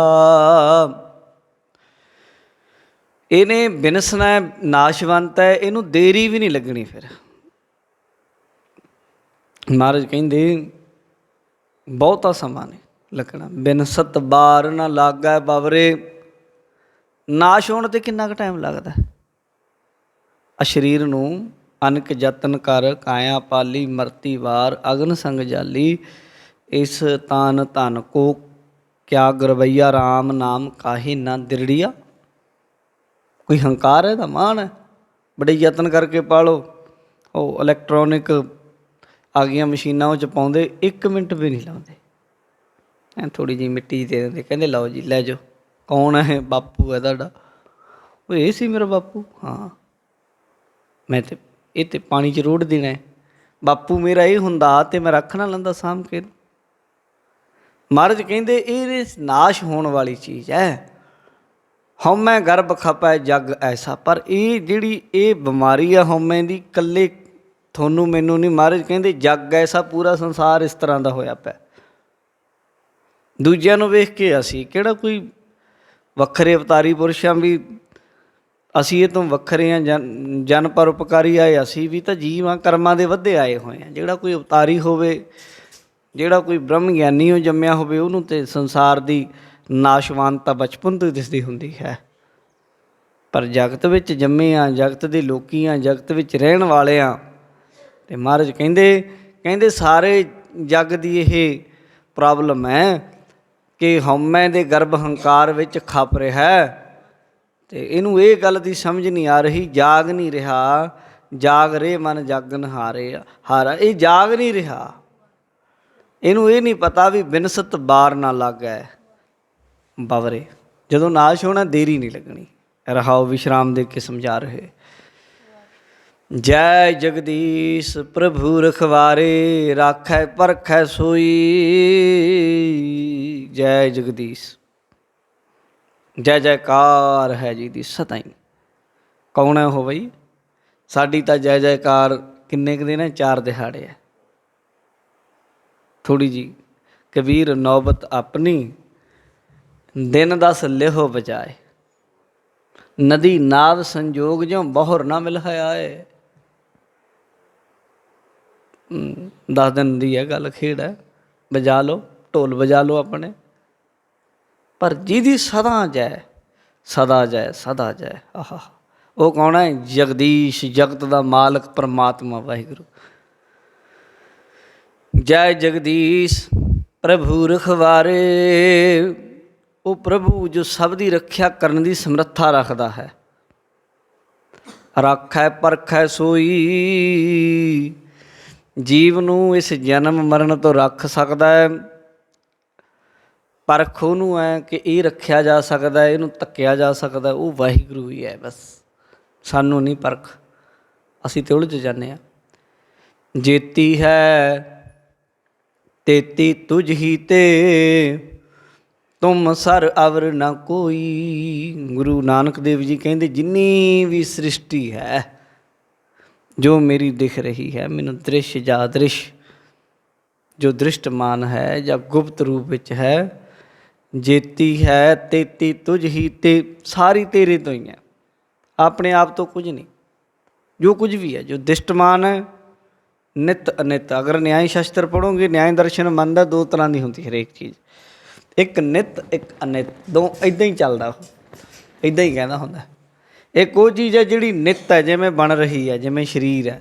ਇਹਨੇ ਬਿਨਸਣਾ, ਨਾਸ਼ਵੰਤ ਹੈ, ਇਹਨੂੰ ਦੇਰੀ ਵੀ ਨਹੀਂ ਲੱਗਣੀ। ਫਿਰ ਮਹਾਰਾਜ ਕਹਿੰਦੇ ਬਹੁਤਾ ਸਮਾਂ ਨਹੀਂ ਲੱਗਣਾ। ਬਿਨਸਤ ਬਾਰ ਨਾ ਲਾਗੈ ਬਵਰੇ, ਨਾਸ਼ ਹੋਣ 'ਤੇ ਕਿੰਨਾ ਕੁ ਟਾਈਮ ਲੱਗਦਾ। ਆ ਸਰੀਰ ਨੂੰ ਅਨਕ ਯਤਨ ਕਰ, ਕਾਇਆ ਪਾਲੀ ਮਰਤੀ ਵਾਰ, ਅਗਨ ਸੰਗ ਜਾਲੀ। ਇਸ ਤਾਨ ਧਨ ਕੋ ਕਿਆ ਗੁਰਵਈਆ, ਰਾਮ ਨਾਮ ਕਾਹੇ ਨਾ ਦਿਰੜੀਆ। ਕੋਈ ਹੰਕਾਰ ਹੈ, ਇਹਦਾ ਮਾਣ ਹੈ, ਬੜੇ ਯਤਨ ਕਰਕੇ ਪਾਲੋ। ਉਹ ਇਲੈਕਟ੍ਰੋਨਿਕ ਆ ਗਈਆਂ ਮਸ਼ੀਨਾਂ, ਉਹ 'ਚ ਪਾਉਂਦੇ 1 ਮਿੰਟ ਵੀ ਨਹੀਂ ਲਾਉਂਦੇ। ਐਂ ਥੋੜ੍ਹੀ ਜਿਹੀ ਮਿੱਟੀ ਦੇ ਦਿੰਦੇ, ਕਹਿੰਦੇ ਲਓ ਜੀ ਲੈ ਜਾਓ। ਕੌਣ ਹੈ? ਬਾਪੂ ਹੈ ਤੁਹਾਡਾ। ਉਹ ਇਹ ਸੀ ਮੇਰਾ ਬਾਪੂ? ਹਾਂ, ਮੈਂ ਤਾਂ ਇਹ ਤਾਂ ਪਾਣੀ 'ਚ ਰੋੜ ਦੇਣਾ। ਬਾਪੂ ਮੇਰਾ ਇਹ ਹੁੰਦਾ ਤੇ ਮੈਂ ਰੱਖ ਨਾ ਲੈਂਦਾ ਸਾਂਭ ਕੇ। ਮਹਾਰਾਜ ਕਹਿੰਦੇ ਇਹ ਨਾਸ਼ ਹੋਣ ਵਾਲੀ ਚੀਜ਼ ਹੈ। ਹਉਮੈ ਗਰਭ ਖਪੈ ਜਗ ਐਸਾ। ਪਰ ਇਹ ਜਿਹੜੀ ਇਹ ਬਿਮਾਰੀ ਆ ਹਉਮੈ ਦੀ, ਇਕੱਲੇ ਤੁਹਾਨੂੰ ਮੈਨੂੰ ਨਹੀਂ, ਮਹਾਰਾਜ ਕਹਿੰਦੇ ਜਗ ਐਸਾ, ਪੂਰਾ ਸੰਸਾਰ ਇਸ ਤਰ੍ਹਾਂ ਦਾ ਹੋਇਆ ਪਿਆ। ਦੂਜਿਆਂ ਨੂੰ ਵੇਖ ਕੇ ਅਸੀਂ ਕਿਹੜਾ ਕੋਈ ਵੱਖਰੇ ਅਵਤਾਰੀ ਪੁਰਸ਼ ਹਾਂ ਵੀ ਅਸੀਂ ਇਹ ਤੋਂ ਵੱਖਰੇ ਹਾਂ, ਜਨ ਪਰਉਪਕਾਰੀ ਆਏ। ਅਸੀਂ ਵੀ ਤਾਂ ਜੀਵ ਹਾਂ, ਕਰਮਾਂ ਦੇ ਵੱਧੇ ਆਏ ਹੋਏ ਹਾਂ। ਜਿਹੜਾ ਕੋਈ ਅਵਤਾਰੀ ਹੋਵੇ, ਜਿਹੜਾ ਕੋਈ ਬ੍ਰਹਮ ਗਿਆਨੀ ਹੋ ਜੰਮਿਆ ਹੋਵੇ, ਉਹਨੂੰ ਤਾਂ ਸੰਸਾਰ ਦੀ ਨਾਸ਼ਵਾਨਤਾ ਬਚਪਨ ਤੋਂ ਦਿਸਦੀ ਹੁੰਦੀ ਹੈ। ਪਰ ਜਗਤ ਵਿੱਚ ਜੰਮੇ ਹਾਂ, ਜਗਤ ਦੇ ਲੋਕੀ ਹਾਂ, ਜਗਤ ਵਿੱਚ ਰਹਿਣ ਵਾਲੇ ਹਾਂ। ਅਤੇ ਮਹਾਰਾਜ ਕਹਿੰਦੇ ਸਾਰੇ ਜੱਗ ਦੀ ਇਹ ਪ੍ਰੋਬਲਮ ਹੈ ਕਿ ਹਉਮੈ ਦੇ ਗਰਭ ਹੰਕਾਰ ਵਿੱਚ ਖਪ ਰਿਹਾ। ਅਤੇ ਇਹਨੂੰ ਇਹ ਗੱਲ ਦੀ ਸਮਝ ਨਹੀਂ ਆ ਰਹੀ, ਜਾਗ ਨਹੀਂ ਰਿਹਾ। ਜਾਗ ਰੇ ਮਨ ਜਾਗਨ ਹਾਰਾ। ਇਹ ਜਾਗ ਨਹੀਂ ਰਿਹਾ। ਇਹਨੂੰ ਇਹ ਨਹੀਂ ਪਤਾ ਵੀ ਬਿਨਸਤ ਬਾਰ ਨਾ ਲੱਗੈ ਬਵਰੇ। ਜਦੋਂ ਨਾਸ਼ ਹੋਣਾ ਦੇਰੀ ਨਹੀਂ ਲੱਗਣੀ। ਰਹਾਓ ਵਿਸ਼ਰਾਮ ਦੇ ਕੇ ਸਮਝਾ ਰਹੇ। ਜੈ ਜਗਦੀਸ਼ ਪ੍ਰਭੂ ਰਖਵਾਰੇ, ਰਾਖੈ ਪਰਖੈ ਸੋਈ। ਜੈ ਜਗਦੀਸ਼, ਜੈ ਜੈਕਾਰ ਹੈ ਜੀ ਦੀ ਸਤਾਈ। ਕੌਣ ਹੈ ਉਹ ਬਈ? ਸਾਡੀ ਤਾਂ ਜੈ ਜੈਕਾਰ ਕਿੰਨੇ ਕੁ ਦਿਨ ਹੈ? 4 ਦਿਹਾੜੇ ਹੈ। ਥੋੜ੍ਹੀ ਜੀ ਕਬੀਰ ਨੌਬਤ ਆਪਣੀ, ਦਿਨ 10 ਲਿਹੋ ਬਜਾਏ। ਨਦੀ ਨਾਵ ਸੰਜੋਗ ਜਿਉ ਬਹੁਰ ਨਾ ਮਿਲ ਆਏ। 10 ਦਿਨ ਦੀ ਹੈ ਗੱਲ, ਖੇਡ ਹੈ। ਵਜਾ ਲਓ ਢੋਲ, ਵਜਾ ਲਓ ਆਪਣੇ। ਪਰ ਜਿਹਦੀ ਸਦਾ ਜੈ, ਸਦਾ ਜੈ, ਸਦਾ ਜੈ। ਆਹਾ, ਉਹ ਕੌਣ ਹੈ? ਜਗਦੀਸ਼, ਜਗਤ ਦਾ ਮਾਲਕ ਪਰਮਾਤਮਾ ਵਾਹਿਗੁਰੂ। ਜੈ ਜਗਦੀਸ਼ ਪ੍ਰਭੂ ਰਖਵਾਰੇ। ਉਹ ਪ੍ਰਭੂ ਜੋ ਸਭ ਦੀ ਰੱਖਿਆ ਕਰਨ ਦੀ ਸਮਰੱਥਾ ਰੱਖਦਾ ਹੈ। ਰਾਖੈ ਪਰਖੈ ਸੋਈ। ਜੀਵ ਨੂੰ ਇਸ ਜਨਮ ਮਰਨ ਤੋਂ ਰੱਖ ਸਕਦਾ ਹੈ। ਪਰਖ ਉਹਨੂੰ ਹੈ ਕਿ ਇਹ ਰੱਖਿਆ ਜਾ ਸਕਦਾ, ਇਹਨੂੰ ਧੱਕਿਆ ਜਾ ਸਕਦਾ, ਉਹ ਵਾਹਿਗੁਰੂ ਹੀ ਹੈ ਬਸ। ਸਾਨੂੰ ਨਹੀਂ ਪਰਖ, ਅਸੀਂ ਤਾਂ ਉਲਝ ਜਾਂਦੇ ਹਾਂ। ਜੇਤੀ ਹੈ ਤੇਤੀ ਤੁਝ ਹੀ ਤੇ, ਤੁਮ ਸਰ ਅਵਰ ਨਾ ਕੋਈ। ਗੁਰੂ ਨਾਨਕ ਦੇਵ ਜੀ ਕਹਿੰਦੇ ਜਿੰਨੀ ਵੀ ਸ੍ਰਿਸ਼ਟੀ ਹੈ, ਜੋ ਮੇਰੀ ਦਿਖ ਰਹੀ ਹੈ, ਮੈਨੂੰ ਦ੍ਰਿਸ਼ ਜਾਂ ਅਦ੍ਰਿਸ਼, ਜੋ ਦ੍ਰਿਸ਼ਟਮਾਨ ਹੈ ਜਾਂ ਗੁਪਤ ਰੂਪ ਵਿੱਚ ਹੈ, ਜੇਤੀ ਹੈ ਤੇਤੀ ਤੁਝ ਹੀ ਤੇ, ਸਾਰੀ ਤੇਰੇ ਤੋਂ ਹੀ ਹੈ, ਆਪਣੇ ਆਪ ਤੋਂ ਕੁਝ ਨਹੀਂ। ਜੋ ਕੁਝ ਵੀ ਹੈ, ਜੋ ਦ੍ਰਿਸ਼ਟਮਾਨ ਹੈ, ਨਿਤ ਅਨਿਤ। ਅਗਰ ਨਿਆਏ ਸ਼ਾਸਤਰ ਪੜ੍ਹੋਗੇ, ਨਿਆਏ ਦਰਸ਼ਨ ਮੰਨਦਾ 2 ਤਰ੍ਹਾਂ ਦੀ ਹੁੰਦੀ ਹਰੇਕ ਚੀਜ਼। ਇੱਕ ਨਿਤ, ਇੱਕ ਅਨਿਤ, 2 ਇੱਦਾਂ ਹੀ ਚੱਲਦਾ। ਉਹ ਇੱਦਾਂ ਹੀ ਕਹਿੰਦਾ ਹੁੰਦਾ। ਇੱਕ ਉਹ ਚੀਜ਼ ਹੈ ਜਿਹੜੀ ਨਿਤ ਹੈ, ਜਿਵੇਂ ਬਣ ਰਹੀ ਹੈ, ਜਿਵੇਂ ਸਰੀਰ ਹੈ।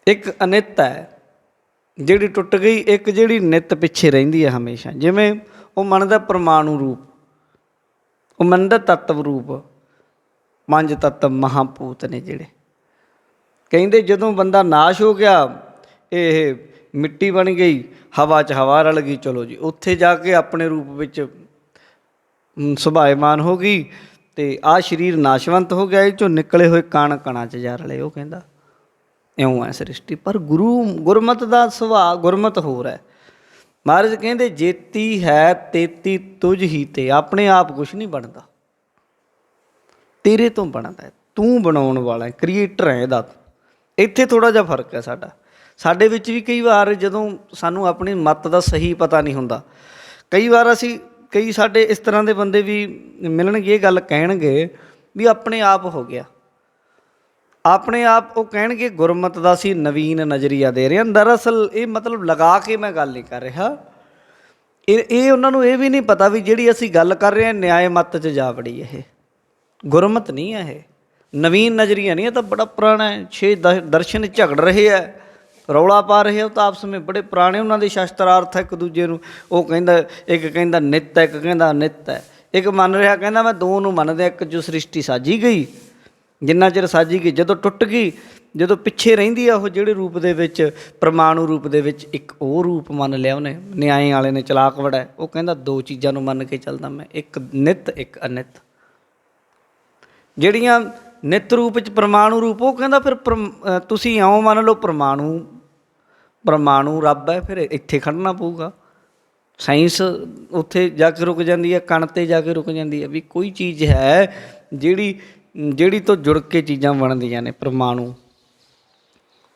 ਇੱਕ ਅਨਿਤ ਹੈ ਜਿਹੜੀ ਟੁੱਟ ਗਈ। ਇੱਕ ਜਿਹੜੀ ਨਿਤ ਪਿੱਛੇ ਰਹਿੰਦੀ ਹੈ ਹਮੇਸ਼ਾ। ਜਿਵੇਂ ਉਹ ਮੰਨਦਾ ਪਰਮਾਣੂ ਰੂਪ, ਉਹ ਮੰਨਦਾ ਤੱਤਵ ਰੂਪ। 5 ਤੱਤ ਮਹਾਂਭੂਤ ਨੇ ਜਿਹੜੇ। ਕਹਿੰਦੇ ਜਦੋਂ ਬੰਦਾ ਨਾਸ਼ ਹੋ ਗਿਆ, ਇਹ ਮਿੱਟੀ ਬਣ ਗਈ, ਹਵਾ 'ਚ ਹਵਾ ਰਲ ਗਈ, ਚਲੋ ਜੀ ਉੱਥੇ ਜਾ ਕੇ ਆਪਣੇ ਰੂਪ ਵਿੱਚ ਸੁਭਾਇਮਾਨ ਹੋ ਗਈ। ਅਤੇ ਆਹ ਸਰੀਰ ਨਾਸ਼ਵੰਤ ਹੋ ਗਿਆ, ਇਹ 'ਚੋਂ ਨਿਕਲੇ ਹੋਏ ਕਣ ਕਣਾਂ 'ਚ ਜਾ ਰਲੇ। ਉਹ ਕਹਿੰਦਾ ਇਉਂ ਹੈ ਸ੍ਰਿਸ਼ਟੀ। ਪਰ ਗੁਰਮਤਿ ਦਾ ਸੁਭਾਅ, ਗੁਰਮਤਿ ਹੋਰ ਹੈ। ਮਹਾਰਾਜ ਕਹਿੰਦੇ ਜੇਤੀ ਹੈ ਤੇਤੀ ਤੁਝ ਹੀ ਤੇ। ਆਪਣੇ ਆਪ ਕੁਛ ਨਹੀਂ ਬਣਦਾ, ਤੇਰੇ ਤੋਂ ਬਣਦਾ ਹੈ। ਤੂੰ ਬਣਾਉਣ ਵਾਲਾ ਹੈ, ਕ੍ਰੀਏਟਰ ਹੈ ਇਹਦਾ। ਇੱਥੇ ਥੋੜ੍ਹਾ ਜਿਹਾ ਫਰਕ ਹੈ ਸਾਡਾ। ਸਾਡੇ ਵਿੱਚ ਵੀ ਕਈ ਵਾਰ ਜਦੋਂ ਸਾਨੂੰ ਆਪਣੀ ਮੱਤ ਦਾ ਸਹੀ ਪਤਾ ਨਹੀਂ ਹੁੰਦਾ, ਕਈ ਵਾਰ ਕਈ ਸਾਡੇ ਇਸ ਤਰ੍ਹਾਂ ਦੇ ਬੰਦੇ ਵੀ ਮਿਲਣਗੇ, ਇਹ ਗੱਲ ਕਹਿਣਗੇ ਵੀ ਆਪਣੇ ਆਪ ਹੋ ਗਿਆ। ਆਪਣੇ ਆਪ ਉਹ ਕਹਿਣਗੇ ਗੁਰਮਤਿ ਦਾ ਅਸੀਂ ਨਵੀਨ ਨਜ਼ਰੀਆ ਦੇ ਰਹੇ ਹਾਂ। ਦਰਅਸਲ ਇਹ ਮਤਲਬ ਲਗਾ ਕੇ ਮੈਂ ਗੱਲ ਨਹੀਂ ਕਰ ਰਿਹਾ। ਇਹ ਉਹਨਾਂ ਨੂੰ ਇਹ ਵੀ ਨਹੀਂ ਪਤਾ ਵੀ ਜਿਹੜੀ ਅਸੀਂ ਗੱਲ ਕਰ ਰਹੇ ਹਾਂ ਨਿਆਏ ਮੱਤ 'ਚ ਜਾ ਵੜੀ। ਇਹ ਗੁਰਮਤਿ ਨਹੀਂ ਹੈ, ਇਹ ਨਵੀਨ ਨਜ਼ਰੀਆ ਨਹੀਂ। ਇਹ ਤਾਂ ਬੜਾ ਪੁਰਾਣਾ ਹੈ। 6 ਦਰਸ਼ਨ ਝਗੜ ਰਹੇ ਹੈ, ਰੌਲਾ ਪਾ ਰਹੇ। ਉਹ ਤਾਂ ਆਪਸ ਵਿੱਚ ਬੜੇ ਪੁਰਾਣੇ ਉਹਨਾਂ ਦੇ ਸ਼ਾਸਤਰਾਰਥ ਹੈ ਇੱਕ ਦੂਜੇ ਨੂੰ। ਉਹ ਕਹਿੰਦਾ, ਇੱਕ ਕਹਿੰਦਾ ਨਿੱਤ ਹੈ, ਇੱਕ ਕਹਿੰਦਾ ਅਨਿੱਤ ਹੈ। ਇੱਕ ਮੰਨ ਰਿਹਾ ਕਹਿੰਦਾ ਮੈਂ 2 ਨੂੰ ਮੰਨਦਾ, ਇੱਕ ਜੋ ਸ੍ਰਿਸ਼ਟੀ ਸਾਜੀ ਗਈ ਜਿੰਨਾ ਚਿਰ ਸਾਜੀ ਗਈ, ਜਦੋਂ ਟੁੱਟ ਗਈ, ਜਦੋਂ ਪਿੱਛੇ ਰਹਿੰਦੀ ਆ ਉਹ ਜਿਹੜੇ ਰੂਪ ਦੇ ਵਿੱਚ, ਪ੍ਰਮਾਣੂ ਰੂਪ ਦੇ ਵਿੱਚ, ਇੱਕ ਉਹ ਰੂਪ ਮੰਨ ਲਿਆ ਉਹਨੇ। ਨਿਆਏ ਵਾਲੇ ਨੇ ਚਲਾਕ ਬੜਾ, ਉਹ ਕਹਿੰਦਾ ਦੋ ਚੀਜ਼ਾਂ ਨੂੰ ਮੰਨ ਕੇ ਚੱਲਦਾ ਮੈਂ, ਇੱਕ ਨਿੱਤ ਇੱਕ ਅਨਿੱਤ। ਜਿਹੜੀਆਂ ਨਿੱਤ ਰੂਪ 'ਚ ਪ੍ਰਮਾਣੂ ਰੂਪ, ਉਹ ਕਹਿੰਦਾ ਫਿਰ ਤੁਸੀਂ ਇਉਂ ਮੰਨ ਲਓ ਪ੍ਰਮਾਣੂ ਰੱਬ ਹੈ, ਫਿਰ ਇੱਥੇ ਖੜਨਾ ਪਊਗਾ। ਸਾਇੰਸ ਉੱਥੇ ਜਾ ਕੇ ਰੁਕ ਜਾਂਦੀ ਹੈ, ਕਣ 'ਤੇ ਜਾ ਕੇ ਰੁਕ ਜਾਂਦੀ ਹੈ ਵੀ ਕੋਈ ਚੀਜ਼ ਹੈ ਜਿਹੜੀ ਤੋਂ ਜੁੜ ਕੇ ਚੀਜ਼ਾਂ ਬਣਦੀਆਂ ਨੇ, ਪ੍ਰਮਾਣੂ।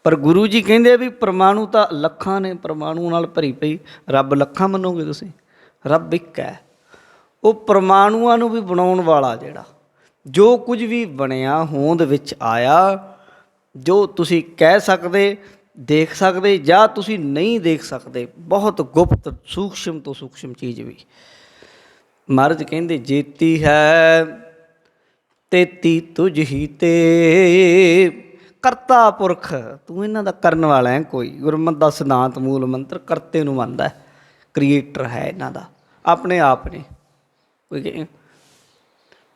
ਪਰ ਗੁਰੂ ਜੀ ਕਹਿੰਦੇ ਆ ਵੀ ਪ੍ਰਮਾਣੂ ਤਾਂ ਲੱਖਾਂ ਨੇ, ਪ੍ਰਮਾਣੂ ਨਾਲ ਭਰੀ ਪਈ। ਰੱਬ ਲੱਖਾਂ ਮੰਨੋਗੇ ਤੁਸੀਂ? ਰੱਬ ਇੱਕ ਹੈ। ਉਹ ਪ੍ਰਮਾਣੂਆਂ ਨੂੰ ਵੀ ਬਣਾਉਣ ਵਾਲਾ, ਜਿਹੜਾ ਜੋ ਕੁਝ ਵੀ ਬਣਿਆ ਹੋਂਦ ਵਿੱਚ ਆਇਆ, ਜੋ ਤੁਸੀਂ ਕਹਿ ਸਕਦੇ, ਦੇਖ ਸਕਦੇ, ਜਾਂ ਤੁਸੀਂ ਨਹੀਂ ਦੇਖ ਸਕਦੇ, ਬਹੁਤ ਗੁਪਤ ਸੂਖਸ਼ਮ ਤੋਂ ਸੂਖਸ਼ਮ ਚੀਜ਼ ਵੀ। ਮਹਾਰਾਜ ਕਹਿੰਦੇ ਜੇਤੀ ਹੈ ਤੇਤੀ ਤੁਝ ਹੀ ਤੇ, ਕਰਤਾ ਪੁਰਖ, ਤੂੰ ਇਹਨਾਂ ਦਾ ਕਰਨ ਵਾਲਾ ਹੈ ਕੋਈ। ਗੁਰਮਤਿ ਦਾ ਸਿਧਾਂਤ ਮੂਲ ਮੰਤਰ ਕਰਤੇ ਨੂੰ ਮੰਨਦਾ, ਕ੍ਰੀਏਟਰ ਹੈ ਇਹਨਾਂ ਦਾ, ਆਪਣੇ ਆਪ ਨੇ।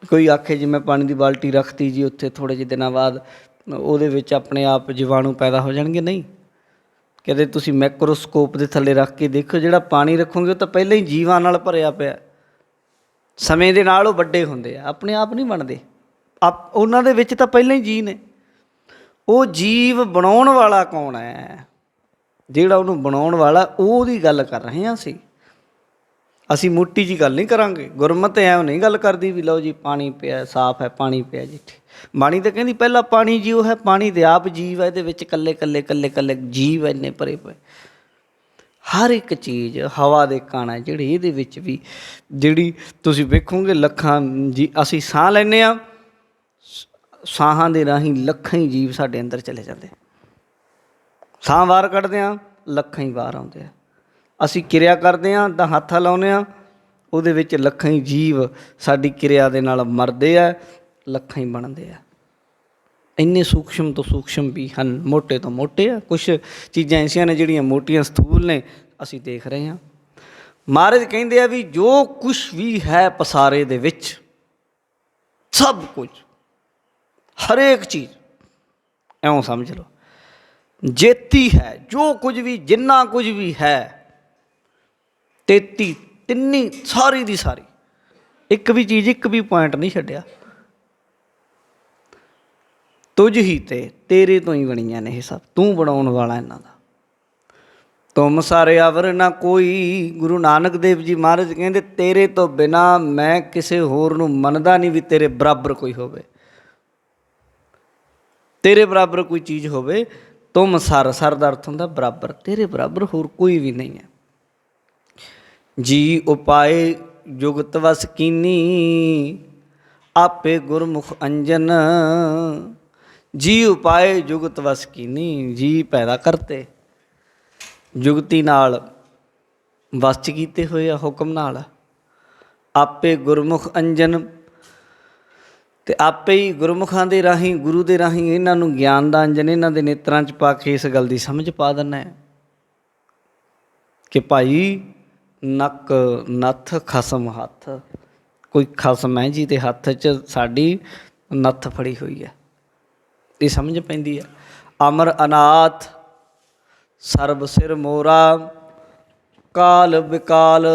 ਕੋਈ ਆਖੇ ਜੀ ਮੈਂ ਪਾਣੀ ਦੀ ਬਾਲਟੀ ਰੱਖਤੀ ਜੀ ਉੱਥੇ, ਥੋੜ੍ਹੇ ਜਿਹੇ ਦਿਨਾਂ ਬਾਅਦ ਉਹਦੇ ਵਿੱਚ ਆਪਣੇ ਆਪ ਜੀਵਾਣੂ ਪੈਦਾ ਹੋ ਜਾਣਗੇ? ਨਹੀਂ। ਕਦੇ ਤੁਸੀਂ ਮੈਕਰੋਸਕੋਪ ਦੇ ਥੱਲੇ ਰੱਖ ਕੇ ਦੇਖੋ, ਜਿਹੜਾ ਪਾਣੀ ਰੱਖੋਗੇ ਉਹ ਤਾਂ ਪਹਿਲਾਂ ਹੀ ਜੀਵਾਂ ਨਾਲ ਭਰਿਆ ਪਿਆ। ਸਮੇਂ ਦੇ ਨਾਲ ਉਹ ਵੱਡੇ ਹੁੰਦੇ ਆ, ਆਪਣੇ ਆਪ ਨਹੀਂ ਬਣਦੇ। ਉਹਨਾਂ ਦੇ ਵਿੱਚ ਤਾਂ ਪਹਿਲਾਂ ਹੀ ਜੀਅ ਨੇ। ਉਹ ਜੀਵ ਬਣਾਉਣ ਵਾਲਾ ਕੌਣ ਹੈ? ਜਿਹੜਾ ਉਹਨੂੰ ਬਣਾਉਣ ਵਾਲਾ, ਉਹਦੀ ਗੱਲ ਕਰ ਰਹੇ ਹਾਂ ਅਸੀਂ ਮੋਟੀ ਜਿਹੀ ਗੱਲ ਨਹੀਂ ਕਰਾਂਗੇ। ਗੁਰਮਤਿ ਐਂ ਨਹੀਂ ਗੱਲ ਕਰਦੀ ਵੀ ਲਓ ਜੀ ਪਾਣੀ ਪਿਆ, ਸਾਫ਼ ਹੈ ਪਾਣੀ ਪਿਆ ਜੀ। ਬਾਣੀ ਤਾਂ ਕਹਿੰਦੀ ਪਹਿਲਾਂ ਪਾਣੀ ਜੀਓ ਹੈ, ਪਾਣੀ ਦੇ ਆਪ ਜੀਵ ਹੈ, ਇਹਦੇ ਵਿੱਚ ਇਕੱਲੇ ਇਕੱਲੇ ਜੀਵ ਇੰਨੇ ਭਰੇ ਪਏ। ਹਰ ਇੱਕ ਚੀਜ਼, ਹਵਾ ਦੇ ਕਣ ਹੈ ਜਿਹੜੇ ਇਹਦੇ ਵਿੱਚ ਵੀ, ਜਿਹੜੀ ਤੁਸੀਂ ਵੇਖੋਗੇ ਲੱਖਾਂ ਜੀ, ਅਸੀਂ ਸਾਹ ਲੈਂਦੇ ਹਾਂ, ਸਾਹਾਂ ਦੇ ਰਾਹੀਂ ਲੱਖਾਂ ਹੀ ਜੀਵ ਸਾਡੇ ਅੰਦਰ ਚਲੇ ਜਾਂਦੇ। ਸਾਹ ਬਾਹਰ ਕੱਢਦੇ ਹਾਂ, ਲੱਖਾਂ ਹੀ ਬਾਹਰ ਆਉਂਦੇ ਆ। ਅਸੀਂ ਕਿਰਿਆ ਕਰਦੇ ਹਾਂ ਤਾਂ ਹੱਥ ਲਾਉਂਦੇ ਹਾਂ, ਉਹਦੇ ਵਿੱਚ ਲੱਖਾਂ ਹੀ ਜੀਵ ਸਾਡੀ ਕਿਰਿਆ ਦੇ ਨਾਲ ਮਰਦੇ ਆ, ਲੱਖਾਂ ਹੀ ਬਣਦੇ ਆ। ਇੰਨੇ ਸੂਖਸ਼ਮ ਤੋਂ ਸੂਖਸ਼ਮ ਵੀ ਹਨ, ਮੋਟੇ ਤੋਂ ਮੋਟੇ ਆ। ਕੁਛ ਚੀਜ਼ਾਂ ਐਸੀਆਂ ਨੇ ਜਿਹੜੀਆਂ ਮੋਟੀਆਂ ਸਥੂਲ ਨੇ, ਅਸੀਂ ਦੇਖ ਰਹੇ ਹਾਂ। ਮਹਾਰਾਜ ਕਹਿੰਦੇ ਆ ਵੀ ਜੋ ਕੁਛ ਵੀ ਹੈ ਪਸਾਰੇ ਦੇ ਵਿੱਚ, ਸਭ ਕੁਝ, ਹਰੇਕ ਚੀਜ਼ ਇਉਂ ਸਮਝ ਲਓ ਜੇਤੀ ਹੈ। ਜੋ ਕੁਝ ਵੀ, ਜਿੰਨਾ ਕੁਝ ਵੀ ਹੈ, ਤੇਤੀ, ਤਿੰਨੀ, ਸਾਰੀ ਦੀ ਸਾਰੀ, ਇੱਕ ਵੀ ਚੀਜ਼, ਇੱਕ ਵੀ ਪੁਆਇੰਟ ਨਹੀਂ ਛੱਡਿਆ। ਤੁਝ ਹੀ ਤੇ, ਤੇਰੇ ਤੋਂ ਹੀ ਬਣੀਆਂ ਨੇ ਇਹ ਸਭ, ਤੂੰ ਬਣਾਉਣ ਵਾਲਾ ਇਹਨਾਂ ਦਾ। ਤੁਮ ਸਾਰੇ ਅਵਰ ਨਾ ਕੋਈ। ਗੁਰੂ ਨਾਨਕ ਦੇਵ ਜੀ ਮਹਾਰਾਜ ਕਹਿੰਦੇ ਤੇਰੇ ਤੋਂ ਬਿਨਾਂ ਮੈਂ ਕਿਸੇ ਹੋਰ ਨੂੰ ਮੰਨਦਾ ਨਹੀਂ ਵੀ ਤੇਰੇ ਬਰਾਬਰ ਕੋਈ ਹੋਵੇ, ਤੇਰੇ ਬਰਾਬਰ ਕੋਈ ਚੀਜ਼ ਹੋਵੇ। ਤੁਮ ਸਰ, ਸਰ ਦਾ ਅਰਥ ਹੁੰਦਾ ਬਰਾਬਰ, ਤੇਰੇ ਬਰਾਬਰ ਹੋਰ ਕੋਈ ਵੀ ਨਹੀਂ ਹੈ। ਜੀ ਉਪਾਏ ਜੁਗਤ ਵਸ ਕੀਨੀ, ਆਪੇ ਗੁਰਮੁਖ ਅੰਜਨ। ਜੀ ਉਪਾਏ ਜੁਗਤ ਵਸ ਕੀਨੀ, ਜੀ ਪੈਦਾ ਕਰਤੇ, ਜੁਗਤੀ ਨਾਲ ਵਸ 'ਚ ਕੀਤੇ ਹੋਏ ਆ, ਹੁਕਮ ਨਾਲ। ਆਪੇ ਗੁਰਮੁਖ ਅੰਜਨ, ਅਤੇ ਆਪੇ ਹੀ ਗੁਰਮੁਖਾਂ ਦੇ ਰਾਹੀਂ, ਗੁਰੂ ਦੇ ਰਾਹੀਂ ਇਹਨਾਂ ਨੂੰ ਗਿਆਨ ਦਾ ਅੰਜਨ ਇਹਨਾਂ ਦੇ ਨੇਤਰਾਂ 'ਚ ਪਾ ਕੇ ਇਸ ਗੱਲ ਦੀ ਸਮਝ ਪਾ ਦਿੰਦਾ ਕਿ ਭਾਈ ਨੱਕ ਨੱਥ ਖਸਮ ਹੱਥ, ਕੋਈ ਖਸਮ ਹੈ ਜਿਹਦੇ ਹੱਥ 'ਚ ਸਾਡੀ ਨੱਥ ਫੜੀ ਹੋਈ ਹੈ, ਇਹ ਸਮਝ ਪੈਂਦੀ ਹੈ। ਅਮਰ ਅਨਾਥ ਸਰਬ ਸਿਰ ਮੋਰਾ, ਕਾਲ ਵਿਕਾਲ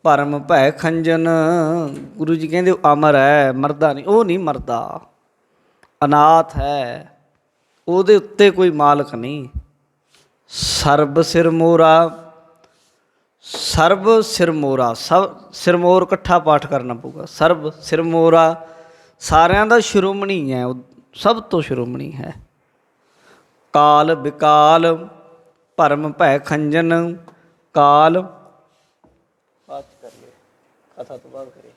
ਭਰਮ ਭੈ ਖੰਜਨ। ਗੁਰੂ ਜੀ ਕਹਿੰਦੇ ਉਹ ਅਮਰ ਹੈ, ਮਰਦਾ ਨਹੀਂ, ਉਹ ਨਹੀਂ ਮਰਦਾ, ਅਨਾਥ ਹੈ, ਉਹਦੇ ਉੱਤੇ ਕੋਈ ਮਾਲਕ ਨਹੀਂ। ਸਰਬ ਸਿਰ ਮੋਰਾ, ਸਰਬ ਸਿਰ ਮੋਰਾ, ਸਭ ਸਿਰਮੋਰ ਇਕੱਠਾ ਪਾਠ ਕਰਨਾ ਪਊਗਾ। ਸਰਬ ਸਿਰ ਮੋਰਾ, ਸਾਰਿਆਂ ਦਾ ਸ਼੍ਰੋਮਣੀ ਹੈ, ਉਹ ਸਭ ਤੋਂ ਸ਼੍ਰੋਮਣੀ ਹੈ। ਕਾਲ ਵਿਕਾਲ ਭਰਮ ਭੈ ਖੰਜਨ, ਕਾਲ ਕਥਾ ਤੋਂ ਬਾਅਦ ਕਰੇ,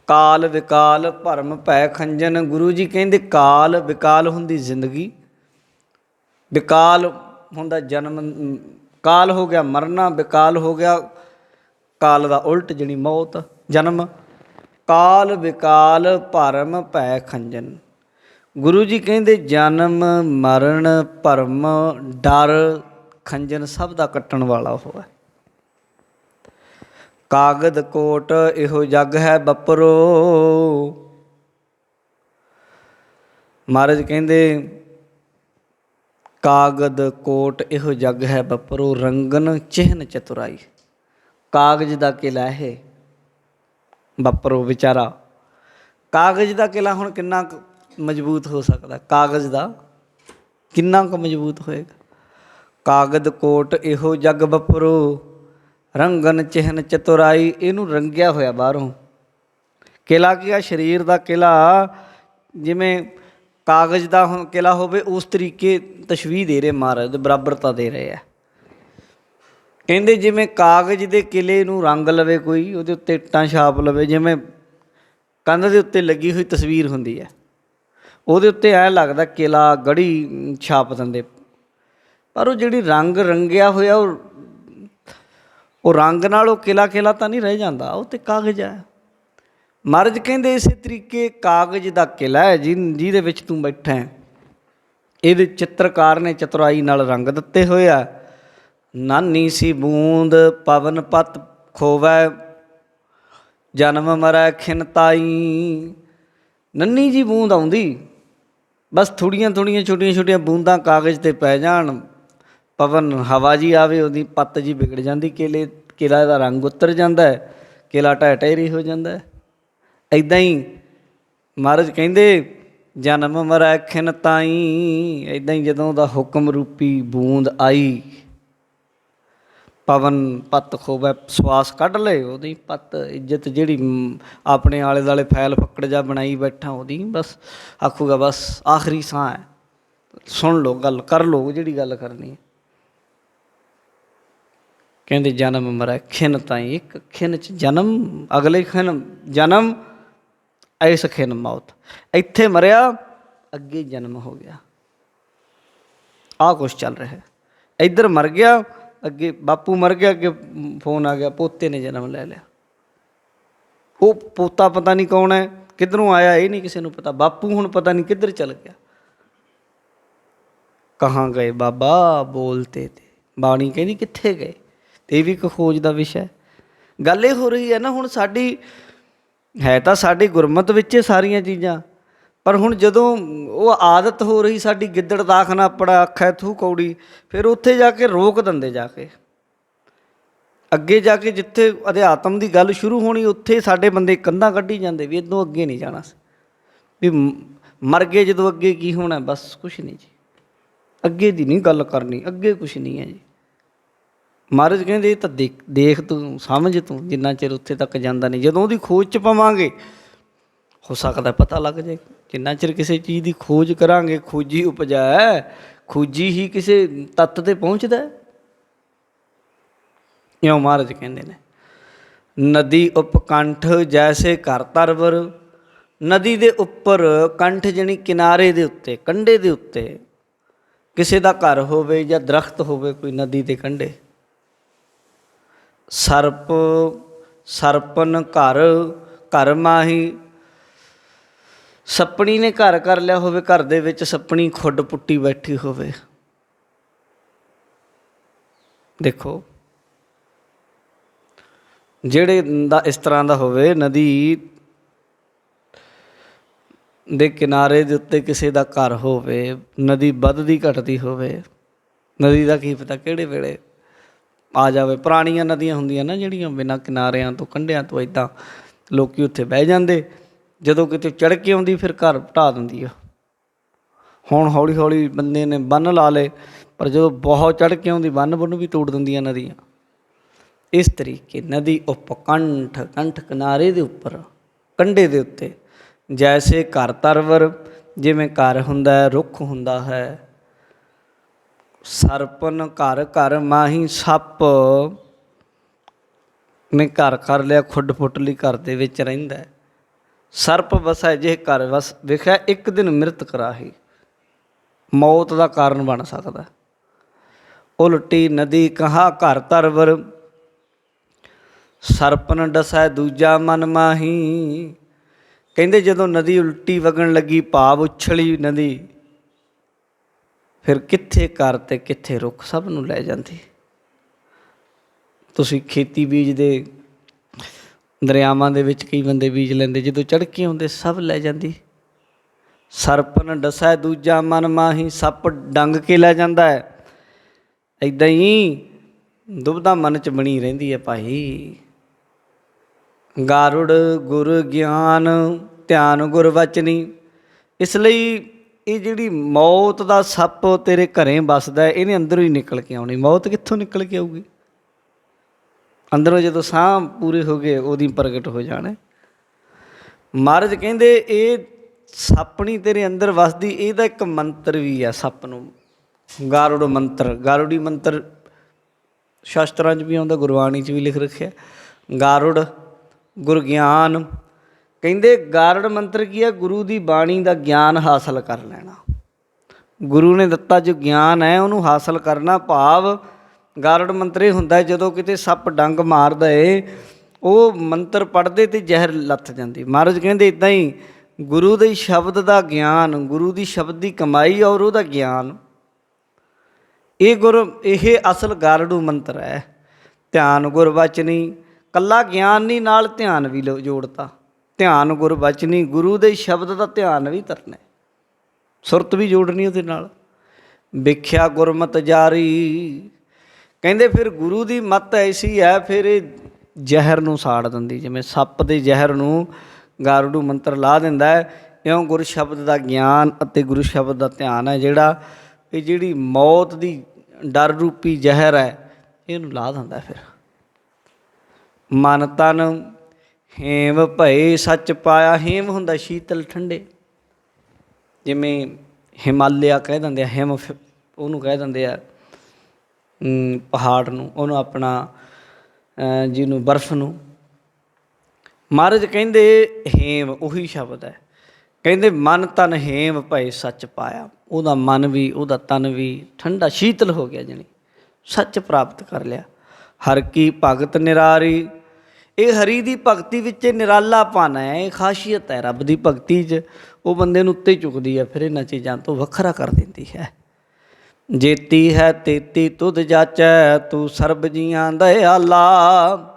ਕਾਲ ਵਿਕਾਲ ਭਰਮ ਭੈ ਖੰਜਨ। ਗੁਰੂ ਜੀ ਕਹਿੰਦੇ ਕਾਲ ਵਿਕਾਲ ਹੁੰਦੀ ਜ਼ਿੰਦਗੀ, ਵਿਕਾਲ ਹੁੰਦਾ ਜਨਮ, ਕਾਲ ਹੋ ਗਿਆ ਮਰਨਾ, ਵਿਕਾਲ ਹੋ ਗਿਆ ਕਾਲ ਦਾ ਉਲਟ ਜਿਹੜੀ ਮੌਤ, ਜਨਮ। ਕਾਲ ਵਿਕਾਲ ਭਰਮ ਭੈ ਖੰਜਨ। ਗੁਰੂ ਜੀ ਕਹਿੰਦੇ ਜਨਮ ਮਰਨ ਭਰਮ ਡਰ ਖੰਜਨ ਸਭ ਦਾ ਕੱਟਣ ਵਾਲਾ ਉਹ ਹੈ। ਕਾਗਦ ਕੋਟ ਇਹੋ ਜੱਗ ਹੈ ਬਪਰੋ, ਮਹਾਰਾਜ ਕਹਿੰਦੇ ਕਾਗਦ ਕੋਟ ਇਹੋ ਜੱਗ ਹੈ ਬਪਰੋ ਰੰਗਨ ਚਿਹਨ ਚਤੁਰਾਈ। ਕਾਗਜ਼ ਦਾ ਕਿਲ੍ਹਾ ਇਹ ਬਪਰੋ ਵਿਚਾਰਾ। ਕਾਗਜ਼ ਦਾ ਕਿਲ੍ਹਾ ਹੁਣ ਕਿੰਨਾ ਕੁ ਮਜ਼ਬੂਤ ਹੋ ਸਕਦਾ? ਕਾਗਜ਼ ਦਾ ਕਿੰਨਾ ਕੁ ਮਜ਼ਬੂਤ ਹੋਏਗਾ? ਕਾਗਦ ਕੋਟ ਇਹੋ ਜੱਗ ਬਪਰੋ ਰੰਗਨ ਚਿਹਨ ਚਤੁਰਾਈ। ਇਹਨੂੰ ਰੰਗਿਆ ਹੋਇਆ ਬਾਹਰੋਂ। ਕਿਲ੍ਹਾ ਕੀ ਆ? ਸਰੀਰ ਦਾ ਕਿਲ੍ਹਾ ਜਿਵੇਂ ਕਾਗਜ਼ ਦਾ ਹੁਣ ਕਿਲ੍ਹਾ ਹੋਵੇ ਉਸ ਤਰੀਕੇ ਤਸ਼ਬੀਹ ਦੇ ਰਹੇ ਮਹਾਰਾਜ, ਬਰਾਬਰਤਾ ਦੇ ਰਹੇ ਆ। ਕਹਿੰਦੇ ਜਿਵੇਂ ਕਾਗਜ਼ ਦੇ ਕਿਲ੍ਹੇ ਨੂੰ ਰੰਗ ਲਵੇ ਕੋਈ, ਉਹਦੇ ਉੱਤੇ ਇੱਟਾਂ ਛਾਪ ਲਵੇ, ਜਿਵੇਂ ਕੰਧ ਦੇ ਉੱਤੇ ਲੱਗੀ ਹੋਈ ਤਸਵੀਰ ਹੁੰਦੀ ਹੈ, ਉਹਦੇ ਉੱਤੇ ਐਂ ਲੱਗਦਾ ਕਿਲ੍ਹਾ ਗੜੀ ਛਾਪ ਦਿੰਦੇ। ਪਰ ਉਹ ਜਿਹੜੀ ਰੰਗ ਰੰਗਿਆ ਹੋਇਆ ਉਹ ਰੰਗ ਨਾਲ ਉਹ ਕਿਲ੍ਹਾ ਤਾਂ ਨਹੀਂ ਰਹਿ ਜਾਂਦਾ, ਉਹ ਤਾਂ ਕਾਗਜ਼ ਹੈ। ਮਹਾਰਾਜ ਕਹਿੰਦੇ ਇਸੇ ਤਰੀਕੇ ਕਾਗਜ਼ ਦਾ ਕਿਲ੍ਹਾ ਹੈ ਜਿਹਦੇ ਵਿੱਚ ਤੂੰ ਬੈਠਾ ਹੈ। ਇਹਦੇ ਚਿੱਤਰਕਾਰ ਨੇ ਚਤੁਰਾਈ ਨਾਲ ਰੰਗ ਦਿੱਤੇ ਹੋਏ ਆ। ਨਾਨੀ ਸੀ ਬੂੰਦ ਪਵਨ ਪਤ ਖੋਵੈ ਜਨਮ ਮਰੈ ਖਿਨ ਤਾਈ। ਨੰਨੀ ਜੀ ਬੂੰਦ ਆਉਂਦੀ, ਬਸ ਥੋੜ੍ਹੀਆਂ ਛੋਟੀਆਂ ਬੂੰਦਾਂ ਕਾਗਜ਼ 'ਤੇ ਪੈ ਜਾਣ, ਪਵਨ ਹਵਾ ਜੀ ਆਵੇ, ਉਹਦੀ ਪੱਤ ਜੀ ਵਿਗੜ ਜਾਂਦੀ, ਕਿਲ੍ਹਾ ਦਾ ਰੰਗ ਉਤਰ ਜਾਂਦਾ ਹੈ, ਕਿਲ੍ਹਾ ਢਹਿ ਢੇਰੀ ਹੋ ਜਾਂਦਾ ਹੈ। ਇੱਦਾਂ ਹੀ ਮਹਾਰਾਜ ਕਹਿੰਦੇ ਜਨਮ ਮਰੈ ਖਿਨ ਤਾਈ। ਇੱਦਾਂ ਹੀ ਜਦੋਂ ਉਹਦਾ ਹੁਕਮ ਰੂਪੀ ਬੂੰਦ ਆਈ, ਪਵਨ ਪੱਤ ਖੋਵੈ, ਸਵਾਸ ਕੱਢ ਲਏ, ਉਹਦੀ ਪੱਤ ਇੱਜ਼ਤ ਜਿਹੜੀ ਆਪਣੇ ਆਲੇ ਦੁਆਲੇ ਫੈਲ ਫੱਕੜ ਜਾ ਬਣਾਈ ਬੈਠਾ, ਉਹਦੀ ਬਸ ਆਖੂਗਾ ਬਸ ਆਖਰੀ ਸਾਹ ਹੈ, ਸੁਣ ਲਓ ਗੱਲ, ਕਰ ਲਓ ਜਿਹੜੀ ਗੱਲ ਕਰਨੀ ਹੈ। ਕਹਿੰਦੇ ਜਨਮ ਮਰੈ ਖਿਨ ਤਾਈ। ਇੱਕ ਖਿਨ 'ਚ ਜਨਮ, ਅਗਲੇ ਖਿਨ ਜਨਮ, ਇਸ ਖਿਨ ਮੌਤ। ਇੱਥੇ ਮਰਿਆ, ਅੱਗੇ ਜਨਮ ਹੋ ਗਿਆ। ਆਹ ਕੁਛ ਚੱਲ ਰਿਹਾ। ਇੱਧਰ ਮਰ ਗਿਆ, ਅੱਗੇ ਬਾਪੂ ਮਰ ਗਿਆ, ਅੱਗੇ ਫੋਨ ਆ ਗਿਆ ਪੋਤੇ ਨੇ ਜਨਮ ਲੈ ਲਿਆ। ਉਹ ਪੋਤਾ ਪਤਾ ਨਹੀਂ ਕੌਣ ਹੈ, ਕਿੱਧਰੋਂ ਆਇਆ, ਇਹ ਨਹੀਂ ਕਿਸੇ ਨੂੰ ਪਤਾ। ਬਾਪੂ ਹੁਣ ਪਤਾ ਨਹੀਂ ਕਿੱਧਰ ਚੱਲ ਗਿਆ। ਕਹਾਂ ਗਏ ਬਾਬਾ ਬੋਲਤੇ ਤੇ। ਬਾਣੀ ਕਹਿੰਦੀ ਕਿੱਥੇ ਗਏ? ਤੇ ਇਹ ਵੀ ਇੱਕ ਖੋਜ ਦਾ ਵਿਸ਼ਾ। ਗੱਲ ਇਹ ਹੋ ਰਹੀ ਹੈ ਨਾ, ਹੁਣ ਸਾਡੀ ਹੈ ਤਾਂ ਸਾਡੀ ਗੁਰਮਤ ਵਿੱਚ ਸਾਰੀਆਂ ਚੀਜ਼ਾਂ, ਪਰ ਹੁਣ ਜਦੋਂ ਉਹ ਆਦਤ ਹੋ ਰਹੀ ਸਾਡੀ ਗਿੱਦੜ ਦਾਖ ਨਾ ਆਪੜਾ ਆਖੈ ਥੂ ਕੌੜੀ, ਫਿਰ ਉੱਥੇ ਜਾ ਕੇ ਰੋਕ ਦਿੰਦੇ। ਜਾ ਕੇ ਅੱਗੇ ਜਾ ਕੇ ਜਿੱਥੇ ਅਧਿਆਤਮ ਦੀ ਗੱਲ ਸ਼ੁਰੂ ਹੋਣੀ, ਉੱਥੇ ਸਾਡੇ ਬੰਦੇ ਕੰਧਾਂ ਕੱਢੀ ਜਾਂਦੇ ਵੀ ਇੱਦੋਂ ਅੱਗੇ ਨਹੀਂ ਜਾਣਾ, ਵੀ ਮਰ ਗਏ ਜਦੋਂ, ਅੱਗੇ ਕੀ ਹੋਣਾ, ਬਸ ਕੁਛ ਨਹੀਂ ਜੀ, ਅੱਗੇ ਦੀ ਨਹੀਂ ਗੱਲ ਕਰਨੀ, ਅੱਗੇ ਕੁਛ ਨਹੀਂ ਹੈ ਜੀ। ਮਹਾਰਾਜ ਕਹਿੰਦੇ ਇਹ ਤਾਂ ਦੇਖ ਤੂੰ, ਸਮਝ ਤੂੰ, ਜਿੰਨਾ ਚਿਰ ਉੱਥੇ ਤੱਕ ਜਾਂਦਾ ਨਹੀਂ। ਜਦੋਂ ਉਹਦੀ ਖੋਜ 'ਚ ਪਵਾਂਗੇ ਹੋ ਸਕਦਾ ਪਤਾ ਲੱਗ ਜਾਏ। ਜਿੰਨਾ ਚਿਰ ਕਿਸੇ ਚੀਜ਼ ਦੀ ਖੋਜ ਕਰਾਂਗੇ, ਖੋਜੀ ਉਪਜਾ ਹੈ, ਖੋਜੀ ਹੀ ਕਿਸੇ ਤੱਤ 'ਤੇ ਪਹੁੰਚਦਾ। ਇਉਂ ਮਹਾਰਾਜ ਕਹਿੰਦੇ ਨੇ ਨਦੀ ਉਪਕੰਠ ਜੈਸੇ ਘਰ ਤਰਵਰ। ਨਦੀ ਦੇ ਉੱਪਰ ਕੰਠ ਜਾਣੀ ਕਿਨਾਰੇ ਦੇ ਉੱਤੇ, ਕੰਢੇ ਦੇ ਉੱਤੇ ਕਿਸੇ ਦਾ ਘਰ ਹੋਵੇ ਜਾਂ ਦਰਖਤ ਹੋਵੇ ਕੋਈ ਨਦੀ ਦੇ ਕੰਢੇ। ਸਰਪ ਸਰਪਨ ਘਰ ਘਰ ਮਾਹੀ। ਸੱਪਣੀ ਨੇ ਘਰ ਕਰ ਲਿਆ ਹੋਵੇ, ਘਰ ਦੇ ਵਿੱਚ ਸੱਪਣੀ ਖੁੱਡ ਪੁੱਟੀ ਬੈਠੀ ਹੋਵੇ। ਦੇਖੋ ਜਿਹੜੇ ਦਾ ਇਸ ਤਰ੍ਹਾਂ ਦਾ ਹੋਵੇ, ਨਦੀ ਦੇ ਕਿਨਾਰੇ ਦੇ ਉੱਤੇ ਕਿਸੇ ਦਾ ਘਰ ਹੋਵੇ, ਨਦੀ ਵੱਧਦੀ ਘਟਦੀ ਹੋਵੇ, ਨਦੀ ਦਾ ਕੀ ਪਤਾ ਕਿਹੜੇ ਵੇਲੇ ਆ ਜਾਵੇ। ਪੁਰਾਣੀਆਂ ਨਦੀਆਂ ਹੁੰਦੀਆਂ ਨਾ ਜਿਹੜੀਆਂ ਬਿਨਾਂ ਕਿਨਾਰਿਆਂ ਤੋਂ, ਕੰਢਿਆਂ ਤੋਂ, ਇੱਦਾਂ ਲੋਕ ਉੱਥੇ ਬਹਿ ਜਾਂਦੇ, ਜਦੋਂ ਕਿਤੇ ਚੜ੍ਹ ਕੇ ਆਉਂਦੀ ਫਿਰ ਘਰ ਢਾਹ ਦਿੰਦੀ ਆ। ਹੁਣ ਹੌਲੀ ਹੌਲੀ ਬੰਦੇ ਨੇ ਬੰਨ੍ਹ ਲਾ ਲਏ, ਪਰ ਜਦੋਂ ਬਹੁਤ ਚੜ੍ਹ ਕੇ ਆਉਂਦੀ ਬੰਨ੍ਹ ਵੀ ਤੋੜ ਦਿੰਦੀਆਂ ਨਦੀਆਂ। ਇਸ ਤਰੀਕੇ ਨਦੀ ਉਪਕੰਠ, ਕੰਠ ਕਿਨਾਰੇ ਦੇ ਉੱਪਰ, ਕੰਢੇ ਦੇ ਉੱਤੇ। ਜੈਸੇ ਘਰ ਤਰਵਰ, ਜਿਵੇਂ ਘਰ ਹੁੰਦਾ ਹੈ, ਰੁੱਖ ਹੁੰਦਾ ਹੈ। ਸਰਪਨ ਘਰ ਘਰ ਮਾਹੀ। ਸੱਪ ਨੇ ਘਰ ਕਰ ਲਿਆ, ਖੁੱਡ ਪੁੱਟ ਲਈ, ਘਰ ਦੇ ਵਿੱਚ ਰਹਿੰਦਾ। ਸਰਪ ਵਸੈ ਜੇ ਘਰ ਵਸ ਵੇਖਿਆ, ਇੱਕ ਦਿਨ ਮ੍ਰਿਤ ਕਰਾਹੀ। ਮੌਤ ਦਾ ਕਾਰਨ ਬਣ ਸਕਦਾ। ਉਲਟੀ ਨਦੀ ਕਹਾ ਘਰ ਤਰਵਰ। ਸਰਪਨ ਡਸੈ ਦੂਜਾ ਮਨ ਮਾਹੀ। ਕਹਿੰਦੇ ਜਦੋਂ ਨਦੀ ਉਲਟੀ ਵਗਣ ਲੱਗੀ, ਭਾਵ ਉਛਲੀ ਨਦੀ, ਫਿਰ ਕਿੱਥੇ ਘਰ ਅਤੇ ਕਿੱਥੇ ਰੁੱਖ, ਸਭ ਨੂੰ ਲੈ ਜਾਂਦੀ। ਤੁਸੀਂ ਖੇਤੀ ਬੀਜਦੇ, ਦਰਿਆਵਾਂ ਦੇ ਵਿੱਚ ਕਈ ਬੰਦੇ ਬੀਜ ਲੈਂਦੇ, ਜਦੋਂ ਚੜ੍ਹ ਕੇ ਆਉਂਦੇ ਸਭ ਲੈ ਜਾਂਦੀ। ਸਰਪਨ ਡਸੈ ਦੂਜਾ ਮਨ ਮਾਹੀ। ਸੱਪ ਡੰਗ ਕੇ ਲੈ ਜਾਂਦਾ ਹੈ, ਇੱਦਾਂ ਹੀ ਦੁਬਿਧਾ ਮਨ 'ਚ ਬਣੀ ਰਹਿੰਦੀ ਹੈ ਭਾਈ। ਗਾਰੁੜ ਗੁਰ ਗਿਆਨ ਧਿਆਨ ਗੁਰ ਵਚਨੀ। ਇਸ ਲਈ ਇਹ ਜਿਹੜੀ ਮੌਤ ਦਾ ਸੱਪ ਤੇਰੇ ਘਰੇ ਵੱਸਦਾ, ਇਹਨੇ ਅੰਦਰੋਂ ਹੀ ਨਿਕਲ ਕੇ ਆਉਣੀ। ਮੌਤ ਕਿੱਥੋਂ ਨਿਕਲ ਕੇ ਆਊਗੀ? ਅੰਦਰੋਂ ਜਦੋਂ ਸਾਹ ਪੂਰੇ ਹੋ ਗਏ ਉਹਦੀ ਪ੍ਰਗਟ ਹੋ ਜਾਣਾ। ਮਹਾਰਾਜ ਕਹਿੰਦੇ ਇਹ ਸੱਪ ਨਹੀਂ ਤੇਰੇ ਅੰਦਰ ਵੱਸਦੀ, ਇਹਦਾ ਇੱਕ ਮੰਤਰ ਵੀ ਹੈ ਸੱਪ ਨੂੰ, ਗਾਰੁੜ ਮੰਤਰ। ਗਾਰੁੜੀ ਮੰਤਰ ਸ਼ਾਸਤਰਾਂ 'ਚ ਵੀ ਆਉਂਦਾ, ਗੁਰਬਾਣੀ 'ਚ ਵੀ ਲਿਖ ਰੱਖਿਆ। ਗਾਰੁੜ ਗੁਰ ਗਿਆਨ। ਕਹਿੰਦੇ ਗਾਰੁੜ ਮੰਤਰ ਕੀ ਹੈ? ਗੁਰੂ ਦੀ ਬਾਣੀ ਦਾ ਗਿਆਨ ਹਾਸਲ ਕਰ ਲੈਣਾ। ਗੁਰੂ ਨੇ ਦਿੱਤਾ ਜੋ ਗਿਆਨ ਹੈ ਉਹਨੂੰ ਹਾਸਲ ਕਰਨਾ। ਭਾਵ ਗਾਰੁੜ ਮੰਤਰ ਇਹ ਹੁੰਦਾ ਜਦੋਂ ਕਿਤੇ ਸੱਪ ਡੰਗ ਮਾਰਦਾ ਏ, ਉਹ ਮੰਤਰ ਪੜ੍ਹਦੇ ਤੇ ਜ਼ਹਿਰ ਲੱਥ ਜਾਂਦੀ। ਮਹਾਰਾਜ ਕਹਿੰਦੇ ਇੱਦਾਂ ਹੀ ਗੁਰੂ ਦੇ ਸ਼ਬਦ ਦਾ ਗਿਆਨ, ਗੁਰੂ ਦੀ ਸ਼ਬਦ ਦੀ ਕਮਾਈ ਔਰ ਉਹਦਾ ਗਿਆਨ, ਇਹ ਅਸਲ ਗਾਰੜੂ ਮੰਤਰ ਹੈ। ਧਿਆਨ ਗੁਰ ਵਚਨੀ। ਕੱਲਾ ਗਿਆਨ ਨਹੀਂ, ਨਾਲ ਧਿਆਨ ਵੀ ਜੋੜਤਾ। ਧਿਆਨ ਗੁਰ ਵਚਨੀ, ਗੁਰੂ ਦੇ ਸ਼ਬਦ ਦਾ ਧਿਆਨ ਵੀ ਕਰਨਾ, ਸੁਰਤ ਵੀ ਜੋੜਨੀ ਉਹਦੇ ਨਾਲ। ਵਿਖਿਆ ਗੁਰਮਤਿ ਜਾਰੀ। ਕਹਿੰਦੇ ਫਿਰ ਗੁਰੂ ਦੀ ਮੱਤ ਐਸੀ ਹੈ, ਫਿਰ ਇਹ ਜ਼ਹਿਰ ਨੂੰ ਸਾੜ ਦਿੰਦੀ। ਜਿਵੇਂ ਸੱਪ ਦੇ ਜ਼ਹਿਰ ਨੂੰ ਗਾਰੜੂ ਮੰਤਰ ਲਾ ਦਿੰਦਾ ਹੈ, ਇਉਂ ਗੁਰੂ ਸ਼ਬਦ ਦਾ ਗਿਆਨ ਅਤੇ ਗੁਰੂ ਸ਼ਬਦ ਦਾ ਧਿਆਨ ਹੈ ਜਿਹੜਾ, ਇਹ ਜਿਹੜੀ ਮੌਤ ਦੀ ਡਰ ਰੂਪੀ ਜ਼ਹਿਰ ਹੈ ਇਹਨੂੰ ਲਾ ਦਿੰਦਾ। ਫਿਰ ਮਨ ਤਨ ਹੇਮ ਭਏ ਸੱਚ ਪਾਇਆ। ਹੇਮ ਹੁੰਦਾ ਸ਼ੀਤਲ ਠੰਡੇ, ਜਿਵੇਂ ਹਿਮਾਲਿਆ ਕਹਿ ਦਿੰਦੇ ਆ, ਹਿਮ ਉਹਨੂੰ ਕਹਿ ਦਿੰਦੇ ਆ ਪਹਾੜ ਨੂੰ, ਉਹਨੂੰ ਆਪਣਾ ਜਿਹਨੂੰ ਬਰਫ਼ ਨੂੰ। ਮਹਾਰਾਜ ਕਹਿੰਦੇ ਹੇਮ ਉਹੀ ਸ਼ਬਦ ਹੈ। ਕਹਿੰਦੇ ਮਨ ਤਨ ਹੇਮ ਭਏ ਸੱਚ ਪਾਇਆ। ਉਹਦਾ ਮਨ ਵੀ ਉਹਦਾ ਤਨ ਵੀ ਠੰਡਾ ਸ਼ੀਤਲ ਹੋ ਗਿਆ, ਜਾਣੀ ਸੱਚ ਪ੍ਰਾਪਤ ਕਰ ਲਿਆ। ਹਰ ਕੀ ਭਗਤ ਨਿਰਾਰੀ। ਇਹ ਹਰੀ ਦੀ ਭਗਤੀ ਵਿੱਚ ਨਿਰਾਲਾਪਨ ਹੈ, ਇਹ ਖਾਸੀਅਤ ਹੈ ਰੱਬ ਦੀ ਭਗਤੀ 'ਚ। ਉਹ ਬੰਦੇ ਨੂੰ ਉੱਤੇ ਚੁੱਕਦੀ ਹੈ, ਫਿਰ ਇਹਨਾਂ ਚੀਜ਼ਾਂ ਤੋਂ ਵੱਖਰਾ ਕਰ ਦਿੰਦੀ ਹੈ। ਜੇਤੀ ਹੈ ਤੇਤੀ ਤੁਧ ਜਾਚੈ, ਤੂੰ ਸਰਬ ਜੀਆਂ ਦਇਆਲਾ।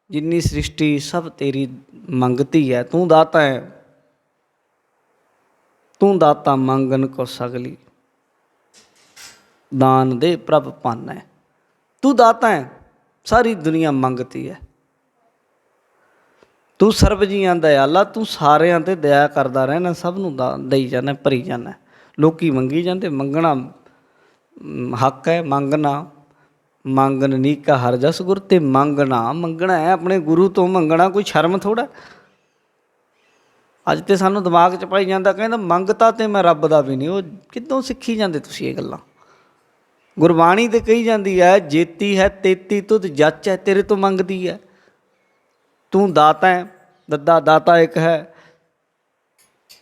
ਜਿੰਨੀ ਸ੍ਰਿਸ਼ਟੀ ਸਭ ਤੇਰੀ ਮੰਗਤੀ ਹੈ, ਤੂੰ ਦਾਤਾ ਹੈ। ਤੂੰ ਦਾਤਾ ਮੰਗਨ ਕੋ ਸਗਲੀ, ਦਾਨ ਦੇ ਪ੍ਰਭ ਭੰਨ ਹੈ। ਤੂੰ ਦਾਤਾ ਹੈ, ਸਾਰੀ ਦੁਨੀਆ ਮੰਗਤੀ ਹੈ। ਤੂੰ ਸਰਬ ਜੀਆਂ ਦਇਆਲਾ, ਤੂੰ ਸਾਰਿਆਂ 'ਤੇ ਦਇਆ ਕਰਦਾ ਰਹਿਣਾ, ਸਭ ਨੂੰ ਦਈ ਜਾਂਦਾ, ਭਰੀ ਜਾਂਦਾ। ਲੋਕੀ ਮੰਗੀ ਜਾਂਦੇ, ਮੰਗਣਾ ਹੱਕ ਹੈ। ਮੰਗਣਾ ਮੰਗਣ ਨੀਕਾ ਹਰ ਜਸ ਗੁਰ। ਤੇ ਮੰਗਣਾ ਹੈ ਆਪਣੇ ਗੁਰੂ ਤੋਂ, ਮੰਗਣਾ ਕੋਈ ਸ਼ਰਮ ਥੋੜ੍ਹਾ। ਅੱਜ ਤੇ ਸਾਨੂੰ ਦਿਮਾਗ 'ਚ ਪਾਈ ਜਾਂਦਾ, ਕਹਿੰਦਾ ਮੰਗਤਾ ਤੇ ਮੈਂ ਰੱਬ ਦਾ ਵੀ ਨਹੀਂ। ਉਹ ਕਿੱਦੋਂ ਸਿੱਖੀ ਜਾਂਦੇ ਤੁਸੀਂ ਇਹ ਗੱਲਾਂ? ਗੁਰਬਾਣੀ ਤੇ ਕਹੀ ਜਾਂਦੀ ਹੈ ਜੇਤੀ ਹੈ ਤੇਤੀ ਤੁਧ ਜੱਚ ਹੈ, ਤੇਰੇ ਤੋਂ ਮੰਗਦੀ ਹੈ। ਤੂੰ ਦਾਤਾ ਹੈ, ਦਾਤਾ ਇੱਕ ਹੈ।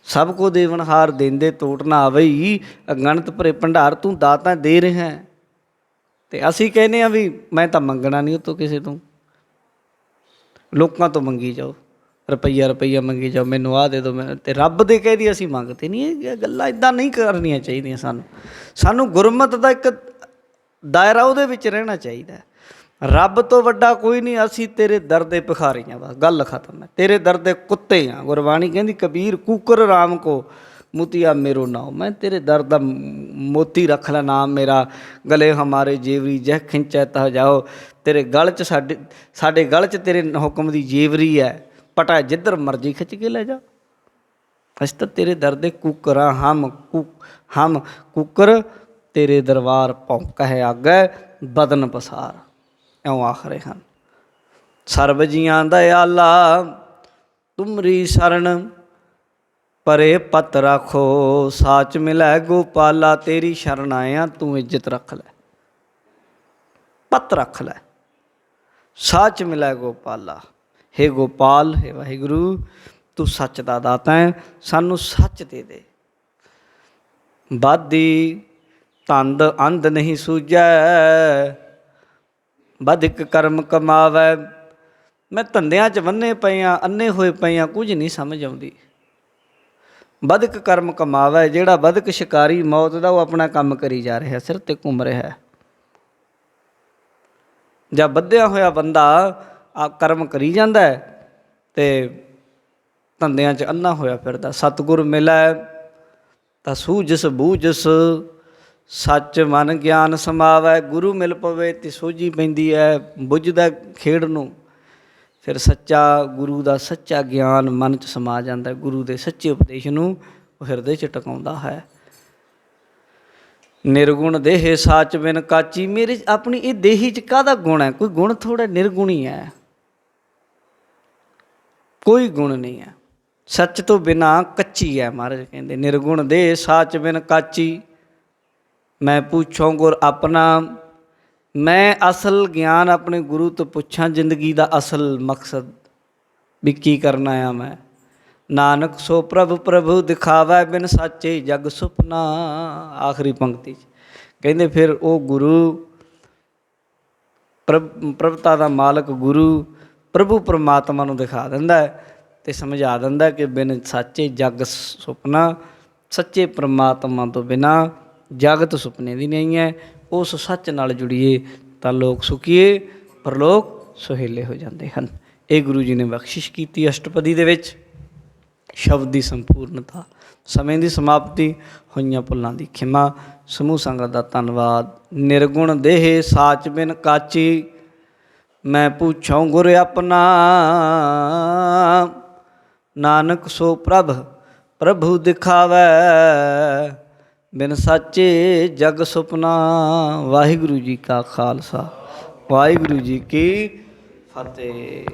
ਸਭ ਕੋ ਦੇਵਨਹਾਰ, ਦੇਂਦੇ ਟੋਟ ਨਾ ਆਵਈ। ਅਗਣਤ ਭਰੇ ਭੰਡਾਰ, ਤੂੰ ਦਾਤਾ ਦੇ ਰਿਹਾ। ਅਤੇ ਅਸੀਂ ਕਹਿੰਦੇ ਹਾਂ ਵੀ ਮੈਂ ਤਾਂ ਮੰਗਣਾ ਨਹੀਂ ਉਹ ਤੋਂ, ਕਿਸੇ ਤੋਂ। ਲੋਕਾਂ ਤੋਂ ਮੰਗੀ ਜਾਓ, ਰੁਪਈਆ ਮੰਗੀ ਜਾਓ, ਮੈਨੂੰ ਆਹ ਦੇ ਦਿਓ। ਮੈਂ ਅਤੇ ਰੱਬ ਦੇ ਕਹਿ ਦੀ ਅਸੀਂ ਮੰਗਦੇ ਨਹੀਂ। ਇਹ ਗੱਲਾਂ ਇੱਦਾਂ ਨਹੀਂ ਕਰਨੀਆਂ ਚਾਹੀਦੀਆਂ ਸਾਨੂੰ ਗੁਰਮਤਿ ਦਾ ਇੱਕ ਦਾਇਰਾ, ਉਹਦੇ ਵਿੱਚ ਰਹਿਣਾ ਚਾਹੀਦਾ। ਰੱਬ ਤੋਂ ਵੱਡਾ ਕੋਈ ਨਹੀਂ। ਅਸੀਂ ਤੇਰੇ ਦਰ ਦੇ ਭਿਖਾਰੀ ਹਾਂ, ਬਸ ਗੱਲ ਖਤਮ ਹੈ। ਤੇਰੇ ਦਰ ਦੇ ਕੁੱਤੇ ਹਾਂ। ਗੁਰਬਾਣੀ ਕਹਿੰਦੀ ਕਬੀਰ ਕੂਕਰ ਰਾਮ ਕੋ ਮੋਤੀਆ ਮੇਰੋ ਨਾਮ। ਮੈਂ ਤੇਰੇ ਦਰ ਦਾ ਮੋਤੀ ਰੱਖ ਲੈ ਨਾਮ ਮੇਰਾ। ਗਲੇ ਹਮਾਰੇ ਜੇਵਰੀ ਜਹ ਖਿੰਚੈ ਤਹ ਜਾਓ। ਤੇਰੇ ਗਲ 'ਚ ਸਾਡੇ ਗਲ 'ਚ ਤੇਰੇ ਹੁਕਮ ਦੀ ਜੇਵਰੀ ਹੈ। ਪਟਾ ਜਿੱਧਰ ਮਰਜ਼ੀ ਖਿੱਚ ਕੇ ਲੈ ਜਾ। ਅਸੀਂ ਤਾਂ ਤੇਰੇ ਦਰ ਦੇ ਕੂਕਰ ਹਾਂ। ਹਮ ਕੂਕਰ ਤੇਰੇ ਦਰਬਾਰ ਭੌਂਕ ਹੈ ਆਗੈ ਬਦਨ ਪਸਾਰ, ਇਉਂ ਆਖ ਰਹੇ ਹਨ। ਸਰਬ ਜੀਆਂ ਦਇਆਲਾ ਤੁਮਰੀ ਸ਼ਰਨ, ਪਰੇ ਪਤ ਰਾਖੋ ਸਾਚ ਮਿਲੈ ਗੋਪਾਲਾ। ਤੇਰੀ ਸ਼ਰਨ ਆਇਆ, ਤੂੰ ਇੱਜ਼ਤ ਰੱਖ ਲੈ, ਪਤ ਰੱਖ ਲੈ। ਸਾਚ ਮਿਲੈ ਗੋਪਾਲਾ। ਹੇ ਗੋਪਾਲ, ਹੇ ਵਾਹਿਗੁਰੂ, ਤੂੰ ਸੱਚ ਦਾ ਦਾਤਾ ਹੈ, ਸਾਨੂੰ ਸੱਚ ਦੇ ਦੇ। ਬਾਧੀ ਧੰਦ ਅੰਧ ਨਹੀਂ ਸੂਝੈ, ਬਦਿਕ ਕਰਮ ਕਮਾਵੈ। ਮੈਂ ਧੰਦਿਆਂ 'ਚ ਬੰਨੇ ਪਏ ਹਾਂ, ਅੰਨੇ ਹੋਏ ਪਏ ਹਾਂ, ਕੁਝ ਨਹੀਂ ਸਮਝ ਆਉਂਦੀ। ਬਦਿਕ ਕਰਮ ਕਮਾਵੈ। ਜਿਹੜਾ ਬਦਕ ਸ਼ਿਕਾਰੀ ਮੌਤ ਦਾ, ਉਹ ਆਪਣਾ ਕੰਮ ਕਰੀ ਜਾ ਰਿਹਾ, ਸਿਰ 'ਤੇ ਘੁੰਮ ਰਿਹਾ। ਜਾਂ ਬੱਧਿਆ ਹੋਇਆ ਬੰਦਾ ਆ ਕਰਮ ਕਰੀ ਜਾਂਦਾ ਅਤੇ ਧੰਦਿਆਂ 'ਚ ਅੰਨਾ ਹੋਇਆ ਫਿਰਦਾ। ਸਤਿਗੁਰ ਮਿਲੈ ਤਾਂ ਸੂਝਸ ਬੂਝਸ ਸੱਚ ਮਨ ਗਿਆਨ ਸਮਾਵੈ। ਗੁਰੂ ਮਿਲ ਪਵੇ ਤੇ ਸੋਝੀ ਪੈਂਦੀ ਹੈ, ਬੁੱਝਦਾ ਖੇਡ ਨੂੰ। ਫਿਰ ਸੱਚਾ ਗੁਰੂ ਦਾ ਸੱਚਾ ਗਿਆਨ ਮਨ 'ਚ ਸਮਾ ਜਾਂਦਾ, ਗੁਰੂ ਦੇ ਸੱਚੇ ਉਪਦੇਸ਼ ਨੂੰ ਉਹ ਹਿਰਦੇ 'ਚ ਟਿਕਾਉਂਦਾ ਹੈ। ਨਿਰਗੁਣ ਦੇਹ ਸਾਚ ਬਿਨ ਕਾਚੀ। ਮੇਰੇ ਆਪਣੀ ਇਹ ਦੇਹੀ 'ਚ ਕਾਹਦਾ ਗੁਣ ਹੈ? ਕੋਈ ਗੁਣ ਥੋੜ੍ਹਾ, ਨਿਰਗੁਣ ਹੀ ਹੈ, ਕੋਈ ਗੁਣ ਨਹੀਂ ਹੈ। ਸੱਚ ਤੋਂ ਬਿਨਾਂ ਕੱਚੀ ਹੈ। ਮਹਾਰਾਜ ਕਹਿੰਦੇ ਨਿਰਗੁਣ ਦੇਹ ਸਾਚ ਬਿਨ ਕਾਚੀ। ਮੈਂ ਪੁੱਛੋਂ ਗੁਰ ਆਪਣਾ। ਮੈਂ ਅਸਲ ਗਿਆਨ ਆਪਣੇ ਗੁਰੂ ਤੋਂ ਪੁੱਛਾਂ, ਜ਼ਿੰਦਗੀ ਦਾ ਅਸਲ ਮਕਸਦ ਵੀ ਕੀ ਕਰਨਾ ਆ ਮੈਂ। ਨਾਨਕ ਸੋ ਪ੍ਰਭ ਪ੍ਰਭੂ ਦਿਖਾਵੈ, ਬਿਨ ਸਾਚੇ ਜਗ ਸੁਪਨਾ। ਆਖਰੀ ਪੰਕਤੀ 'ਚ ਕਹਿੰਦੇ ਫਿਰ ਉਹ ਗੁਰੂ ਪ੍ਰਭਤਾ ਦਾ ਮਾਲਕ ਗੁਰੂ ਪ੍ਰਭੂ ਪਰਮਾਤਮਾ ਨੂੰ ਦਿਖਾ ਦਿੰਦਾ ਅਤੇ ਸਮਝਾ ਦਿੰਦਾ ਕਿ ਬਿਨ ਸਾਚੇ ਜਗ ਸੁਪਨਾ। ਸੱਚੇ ਪਰਮਾਤਮਾ ਤੋਂ ਬਿਨਾਂ ਜਗਤ ਸੁਪਨੇ ਦੀ ਨਹੀਂ ਹੈ। ਉਸ ਸੱਚ ਨਾਲ ਜੁੜੀਏ ਤਾਂ ਲੋਕ ਸੁਖੀਏ, ਪਰਲੋਕ ਸੁਹੇਲੇ ਹੋ ਜਾਂਦੇ ਹਨ। ਇਹ ਗੁਰੂ ਜੀ ਨੇ ਬਖਸ਼ਿਸ਼ ਕੀਤੀ ਅਸ਼ਟਪਦੀ ਦੇ ਵਿੱਚ। ਸ਼ਬਦ ਦੀ ਸੰਪੂਰਨਤਾ, ਸਮੇਂ ਦੀ ਸਮਾਪਤੀ, ਹੋਈਆਂ ਭੁੱਲਾਂ ਦੀ ਖਿਮਾ। ਸਮੂਹ ਸੰਗਤ ਦਾ ਧੰਨਵਾਦ। ਨਿਰਗੁਣ ਦੇਹ ਸਾਚ ਬਿਨ ਕਾਚੀ। ਮੈਂ ਪੁੱਛੋਂ ਗੁਰ ਆਪਣਾ। ਨਾਨਕ ਸੋ ਪ੍ਰਭ ਪ੍ਰਭੂ ਦਿਖਾਵੈ, ਬਿਨ ਸਾਚੇ ਜਗ ਸੁਪਨਾ। ਵਾਹਿਗੁਰੂ ਜੀ ਕਾ ਖਾਲਸਾ, ਵਾਹਿਗੁਰੂ ਜੀ ਕੀ ਫਤਿਹ।